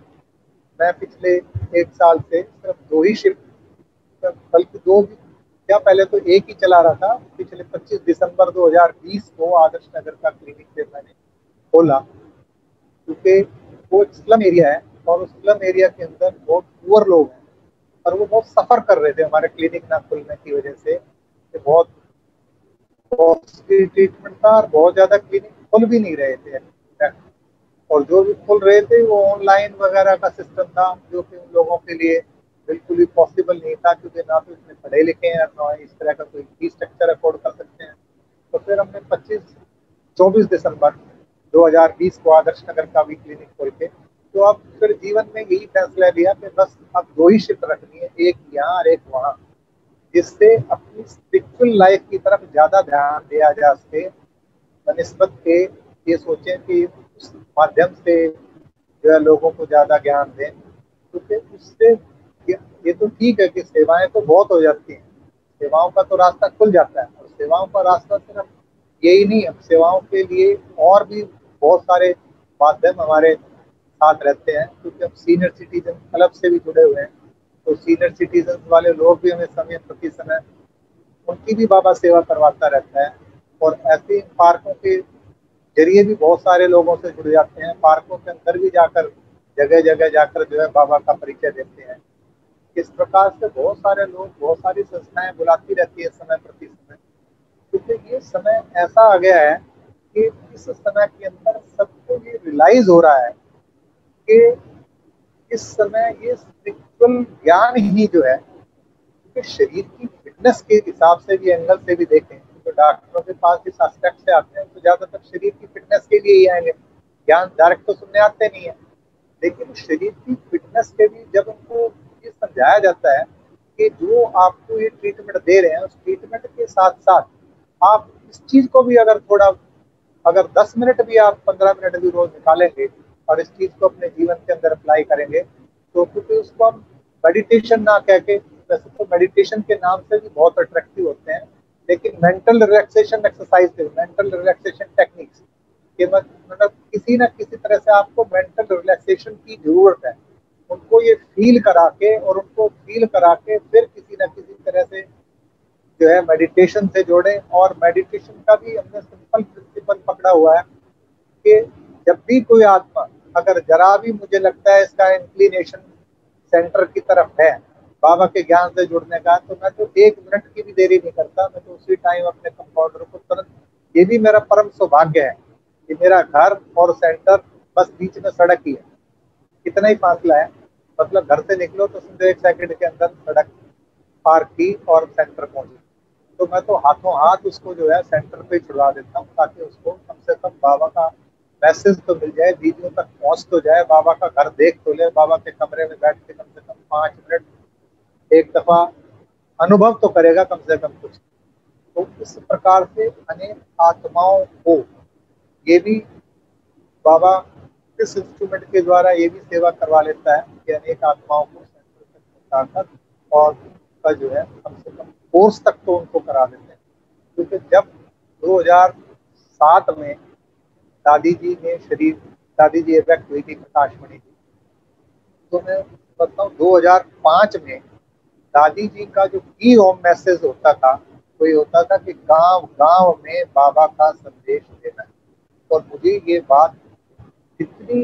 मैं पिछले 1 साल से सिर्फ 2 ही शिफ्ट, बल्कि 2 भी क्या, पहले तो 1 ही चला रहा था। पिछले 25 दिसंबर 2020 को आदर्श नगर का क्लिनिक से मैंने खोला, क्योंकि वो स्लम एरिया है और उस स्लम एरिया के अंदर बहुत पुअर लोग हैं और वो बहुत सफ़र कर रहे थे हमारे क्लिनिक ना खुलने की वजह से। बहुत कॉस्टली ट्रीटमेंट था और बहुत ज़्यादा क्लिनिक खुल भी नहीं रहे थे, और जो भी खुल रहे थे वो ऑनलाइन वगैरह का सिस्टम था, जो कि उन लोगों के लिए बिल्कुल भी पॉसिबल नहीं था, क्योंकि ना तो इतने पढ़े लिखे हैं ना इस तरह का कोई फीस स्ट्रक्चर अफोर्ड कर सकते हैं। तो फिर हमने 24 दिसंबर 2020 को आदर्श नगर का भी क्लिनिक खोल के, तो अब फिर जीवन में यही फैसला लिया कि बस अब 2 ही शिफ्ट रखनी है, एक यहाँ और एक वहाँ, जिससे अपनी स्पिरिचुअल लाइफ की तरफ ज़्यादा ध्यान दिया जा सके, बनिस्बत के ये सोचें कि उस माध्यम से जो है लोगों को ज़्यादा ज्ञान दें। क्योंकि उससे ये तो ठीक है कि सेवाएं तो बहुत हो जाती हैं, सेवाओं का तो रास्ता खुल जाता है, और सेवाओं का रास्ता सिर्फ यही नहीं है, सेवाओं के लिए और भी बहुत सारे माध्यम हमारे साथ रहते हैं, क्योंकि हम सीनियर सिटीजन क्लब से भी जुड़े हुए हैं। तो सीनियर सिटीजन वाले लोग भी हमें समय प्रति समय उनकी भी बाबा सेवा करवाता रहता है, और ऐसे ही पार्कों के जरिए भी बहुत सारे लोगों से जुड़ जाते हैं। पार्कों के अंदर भी जाकर जगह जगह जाकर जो है बाबा का परिचय देते हैं। इस प्रकार से बहुत सारे लोग, बहुत सारी संस्थाएं बुलाती रहती है समय प्रति समय, क्योंकि ये समय ऐसा आ गया है कि इस समय के अंदर सबको ये रियलाइज हो रहा है कि इस समय ये स्पिरिचुअल ज्ञान ही जो है, क्योंकि शरीर की फिटनेस के हिसाब से भी, एंगल से भी देखें तो डॉक्टरों के पास इस एस्पेक्ट से आते हैं तो ज्यादातर शरीर की फिटनेस के लिए ही आएंगे, ज्ञान डायरेक्ट तो सुनने आते नहीं है। लेकिन शरीर की फिटनेस के भी जब उनको ये समझाया जाता है कि जो आपको ये ट्रीटमेंट दे रहे हैं, उस ट्रीटमेंट के साथ साथ आप इस चीज को भी अगर 10 मिनट भी आप 15 मिनट भी रोज निकालेंगे और इस चीज को अपने जीवन के अंदर अप्लाई करेंगे, तो क्योंकि उसको हम मेडिटेशन ना कह के, वैसे तो मेडिटेशन के नाम से भी बहुत अट्रैक्टिव होते हैं, लेकिन mental relaxation exercise, mental relaxation techniques के मतलब किसी न किसी तरह से आपको मेंटल रिलैक्सेशन की जरूरत है। उनको ये फील करा के और उनको फील करा के फिर किसी न किसी तरह से जो है मेडिटेशन से जोड़ें। और मेडिटेशन का भी हमने सिंपल प्रिंसिपल पकड़ा हुआ है कि जब भी कोई आत्मा अगर जरा भी मुझे लगता है इसका इंक्लिनेशन सेंटर की तरफ है बाबा के ज्ञान से जुड़ने का, तो मैं तो 1 मिनट की भी देरी नहीं करता, मैं तो उसी टाइम अपने कंपाउंडर को तुरंत, ये भी मेरा परम सौभाग्य है कि मेरा घर और सेंटर बस बीच में सड़क ही है, कितना ही फासला है, मतलब घर से निकलो तो सीधे 1 सेकंड के अंदर सड़क पार की और सेंटर पहुंची। तो मैं तो हाथों हाथ उसको जो है सेंटर पे छुड़वा देता हूँ, ताकि उसको कम से कम बाबा का मैसेज तो मिल जाए, दीदियों तक पहुंच तो जाए, बाबा का घर देख तो ले, बाबा के कमरे में बैठ के कम से कम 5 मिनट एक दफा अनुभव तो करेगा कम से कम कुछ। तो इस प्रकार से अनेक आत्माओं को ये भी बाबा इस इंस्ट्रूमेंट के द्वारा ये भी सेवा करवा लेता है कि अनेक आत्माओं को सेंटर तक पहुंचाकर और उनका जो है कम से कम कोर्स तक तो उनको करा देते हैं। क्योंकि जब 2007 में दादी जी इफेक्ट हुई थी, प्रकाशमणि जी, तो मैं बताऊँ 2005 में दादी जी का जो की होम मैसेज होता था वो ये होता था कि गांव गांव में बाबा का संदेश देना है। और मुझे ये बात इतनी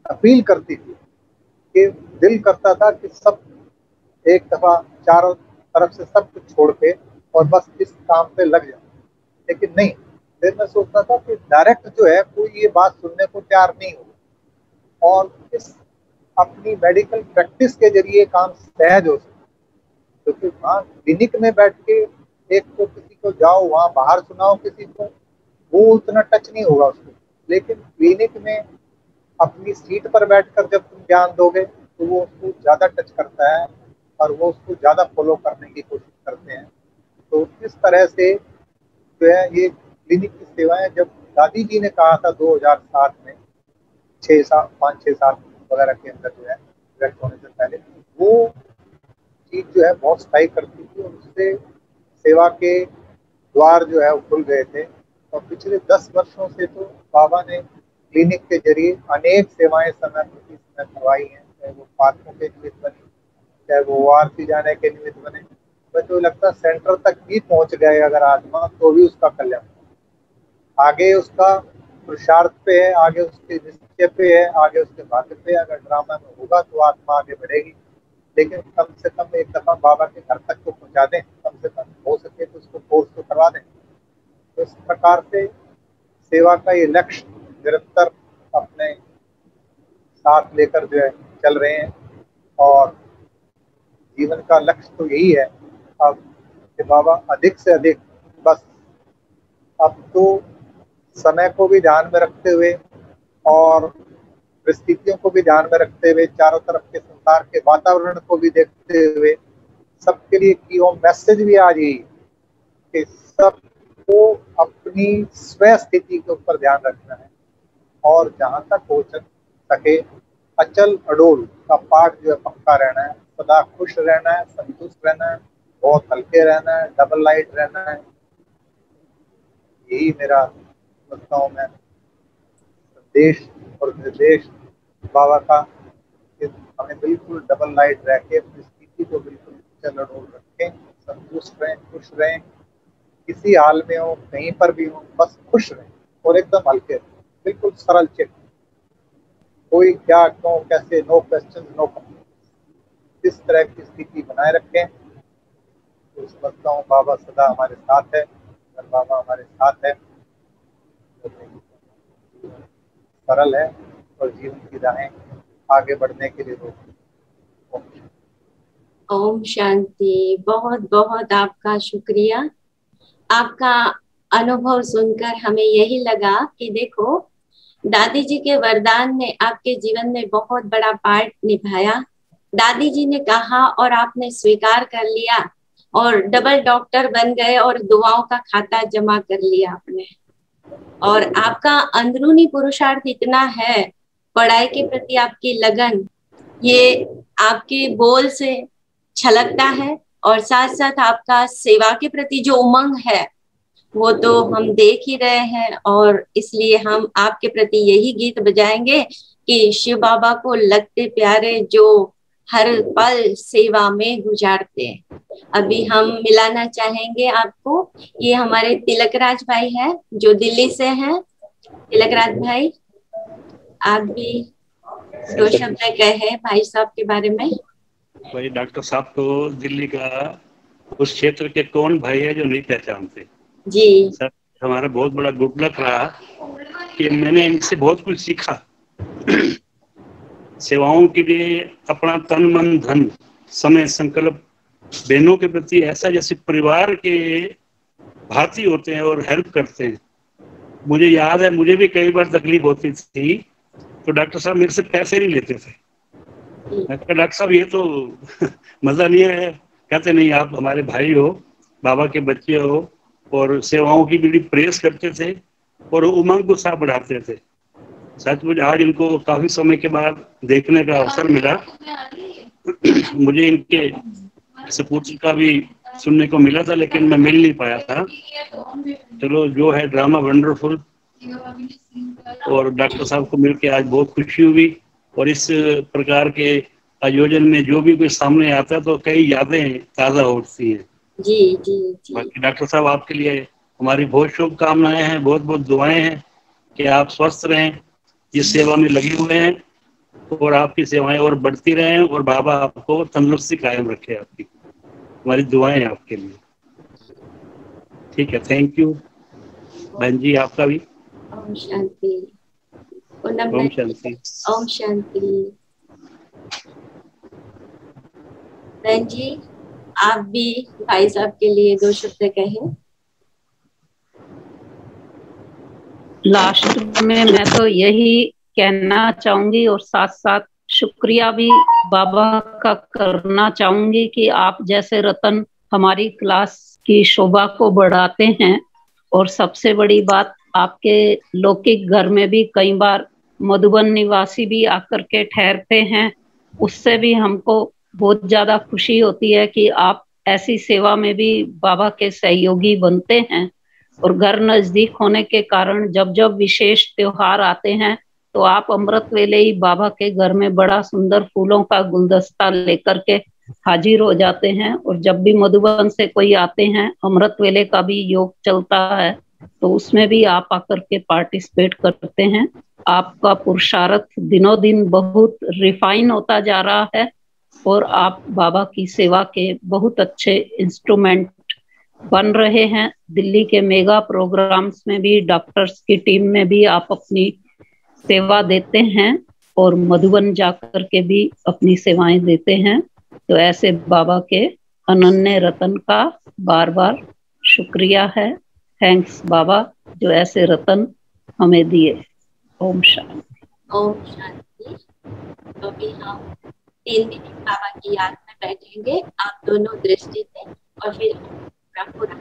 अपील करती थी कि दिल करता था कि सब एक दफा चारों तरफ से सब कुछ छोड़ के और बस इस काम पे लग जाए, लेकिन नहीं। फिर मैं सोचता था कि डायरेक्ट जो है कोई ये बात सुनने को तैयार नहीं होगा और इस अपनी मेडिकल प्रैक्टिस के जरिए काम सहज हो सके, क्योंकि वहाँ क्लिनिक में बैठ के एक तो किसी को जाओ वहाँ बाहर सुनाओ किसी को, वो उतना टच नहीं होगा उसको, लेकिन क्लिनिक में अपनी सीट पर बैठकर जब तुम ज्ञान दोगे तो वो उसको ज़्यादा टच करता है और वो उसको ज़्यादा फॉलो करने की कोशिश करते हैं। तो इस तरह से जो है ये क्लिनिक की सेवाएं, जब दादी जी ने कहा था 2007 में 5-6 साल वगैरह के अंदर जो है इलेक्ट होने से पहले, वो चीज़ जो है बहुत स्ट्राइक करती थी और उससे सेवा के द्वार जो है वो खुल गए थे। और पिछले 10 वर्षों से तो बाबा ने क्लिनिक के जरिए अनेक सेवाएं समय प्रति समय करवाई हैं, चाहे वो पार्कों के निमित्त बनी, चाहे वो वारसी जाने के निमित्त बने। तो लगता है सेंटर तक भी पहुंच गए अगर आत्मा तो भी उसका कल्याण, आगे उसका पुरुषार्थ पे है, आगे उसके निश्चय पे है, आगे उसके भाग्य पे है। अगर ड्रामा में होगा तो आत्मा आगे बढ़ेगी, लेकिन कम से कम एक दफा बाबा के घर तक तो पहुंचा दें, कम से कम हो सके तो उसको कोर्स तो करवा दें। तो इस प्रकार से सेवा का ये लक्ष्य निरंतर अपने साथ लेकर जो है चल रहे हैं और जीवन का लक्ष्य तो यही है अब कि बाबा अधिक से अधिक, बस अब तो समय को भी ध्यान में रखते हुए और परिस्थितियों को भी ध्यान में रखते हुए, चारों तरफ के संसार के वातावरण को भी देखते हुए सबके लिए की वो मैसेज भी आज यही कि सबको अपनी स्व स्थिति के ऊपर ध्यान रखना है और जहाँ तक हो सके अचल अडोल का पाठ जो है पक्का रहना है, सदा खुश रहना है, संतुष्ट रहना है, बहुत हल्के रहना है, डबल लाइट रहना है। यही मेरा समझता हूँ मैं संदेश और निर्देश बाबा का, हमें बिल्कुल डबल लाइट रह के अपनी स्थिति को बिल्कुल अचल अडोल रखें, संतुष्ट रहें, खुश रहें, किसी हाल में हो, कहीं पर भी हो, बस खुश रहें और एकदम हल्के रहें, बिल्कुल सरल चित्त, कोई क्या क्यों कैसे, नो क्वेश्चन नो कमेंट, इस तरह की स्थिति बनाए रखें। तो समझता हूँ बाबा सदा हमारे साथ है, अगर बाबा हमारे साथ है तो सरल है और जीवन की राहें आगे बढ़ने के लिए रोक।
ओम शांति। बहुत बहुत आपका शुक्रिया। आपका अनुभव सुनकर हमें यही लगा कि देखो, दादी जी के वरदान ने आपके जीवन में बहुत बड़ा पार्ट निभाया। दादी जी ने कहा और आपने स्वीकार कर लिया और डबल डॉक्टर बन गए और दुआओं का खाता जमा कर लिया आपने। और आपका अंदरूनी पुरुषार्थ इतना है, पढ़ाई के प्रति आपकी लगन, ये आपके बोल से छलकता है और साथ साथ आपका सेवा के प्रति जो उमंग है वो तो हम देख ही रहे हैं। और इसलिए हम आपके प्रति यही गीत बजाएंगे कि शिव बाबा को लगते प्यारे जो हर पल सेवा में गुजारते। अभी हम मिलाना चाहेंगे आपको, ये हमारे तिलकराज भाई है जो दिल्ली से हैं। तिलकराज भाई, आप भी 2 शब्द कहे भाई साहब के बारे में।
भाई डॉक्टर साहब तो दिल्ली का उस क्षेत्र के कौन भाई है जो नहीं पहचानते
जी।
सर, हमारा बहुत बड़ा गुड लक रहा कि मैंने इनसे बहुत कुछ सीखा। सेवाओं के लिए अपना तन मन धन समय संकल्प, बहनों के प्रति ऐसा जैसे परिवार के भांति होते हैं और हेल्प करते हैं। मुझे याद है, मुझे भी कई बार तकलीफ होती थी तो डॉक्टर साहब मेरे से पैसे नहीं लेते थे। मैं कहा डॉक्टर साहब ये तो मजा नहीं है। कहते नहीं, आप हमारे भाई हो, बाबा के बच्चे हो और सेवाओं की बड़ी प्रेस करते थे और उमंग उत्साह बढ़ाते थे। सचमुच आज इनको काफी समय के बाद देखने का अवसर मिला। मुझे इनके सपूत का भी सुनने को मिला था लेकिन मैं मिल नहीं पाया था। चलो, जो है ड्रामा वंडरफुल, और डॉक्टर साहब को मिलकर आज बहुत खुशी हुई। और इस प्रकार के आयोजन में जो भी कोई सामने आता है तो कई यादें ताजा होती हैं।
जी जी जी।
बाकी डॉक्टर साहब आपके लिए हमारी बहुत शुभकामनाएं हैं, बहुत बहुत दुआएं हैं कि आप स्वस्थ रहें, इस सेवा में लगे हुए हैं और आपकी सेवाएं और बढ़ती रहें और बाबा आपको तंदुरुस्ती कायम रखे। आपकी हमारी दुआएं हैं आपके लिए। ठीक है, थैंक यू बहन जी, आपका भी।
ओम शांति।
ओम शांति।
ओम शांति। बहन जी, आप भी भाई साहब के लिए 2 शब्द कहें।
लास्ट में मैं तो यही कहना चाहूंगी और साथ साथ शुक्रिया भी बाबा का करना चाहूंगी कि आप जैसे रतन हमारी क्लास की शोभा को बढ़ाते हैं। और सबसे बड़ी बात, आपके लौकिक घर में भी कई बार मधुबन निवासी भी आकर के ठहरते हैं, उससे भी हमको बहुत ज्यादा खुशी होती है कि आप ऐसी सेवा में भी बाबा के सहयोगी बनते हैं। और घर नजदीक होने के कारण जब जब विशेष त्योहार आते हैं तो आप अमृत वेले ही बाबा के घर में बड़ा सुंदर फूलों का गुलदस्ता लेकर के हाजिर हो जाते हैं। और जब भी मधुबन से कोई आते हैं, अमृत वेले का भी योग चलता है, तो उसमें भी आप आकर के पार्टिसिपेट करते हैं। आपका पुरुषार्थ दिनों दिन बहुत रिफाइन होता जा रहा है और आप बाबा की सेवा के बहुत अच्छे इंस्ट्रूमेंट बन रहे हैं। दिल्ली के मेगा प्रोग्राम्स में भी, डॉक्टर्स की टीम में भी आप अपनी सेवा देते हैं और मधुबन जाकर के भी अपनी सेवाएं देते हैं। तो ऐसे बाबा के अनन्य रतन का बार बार शुक्रिया है। थैंक्स बाबा, जो ऐसे रतन हमें दिए। ओम शांति।
ओम शांति। तो भी हम 3 दिन बाबा की याद में बैठेंगे, आप दोनों दृष्टि से, और फिर पूरा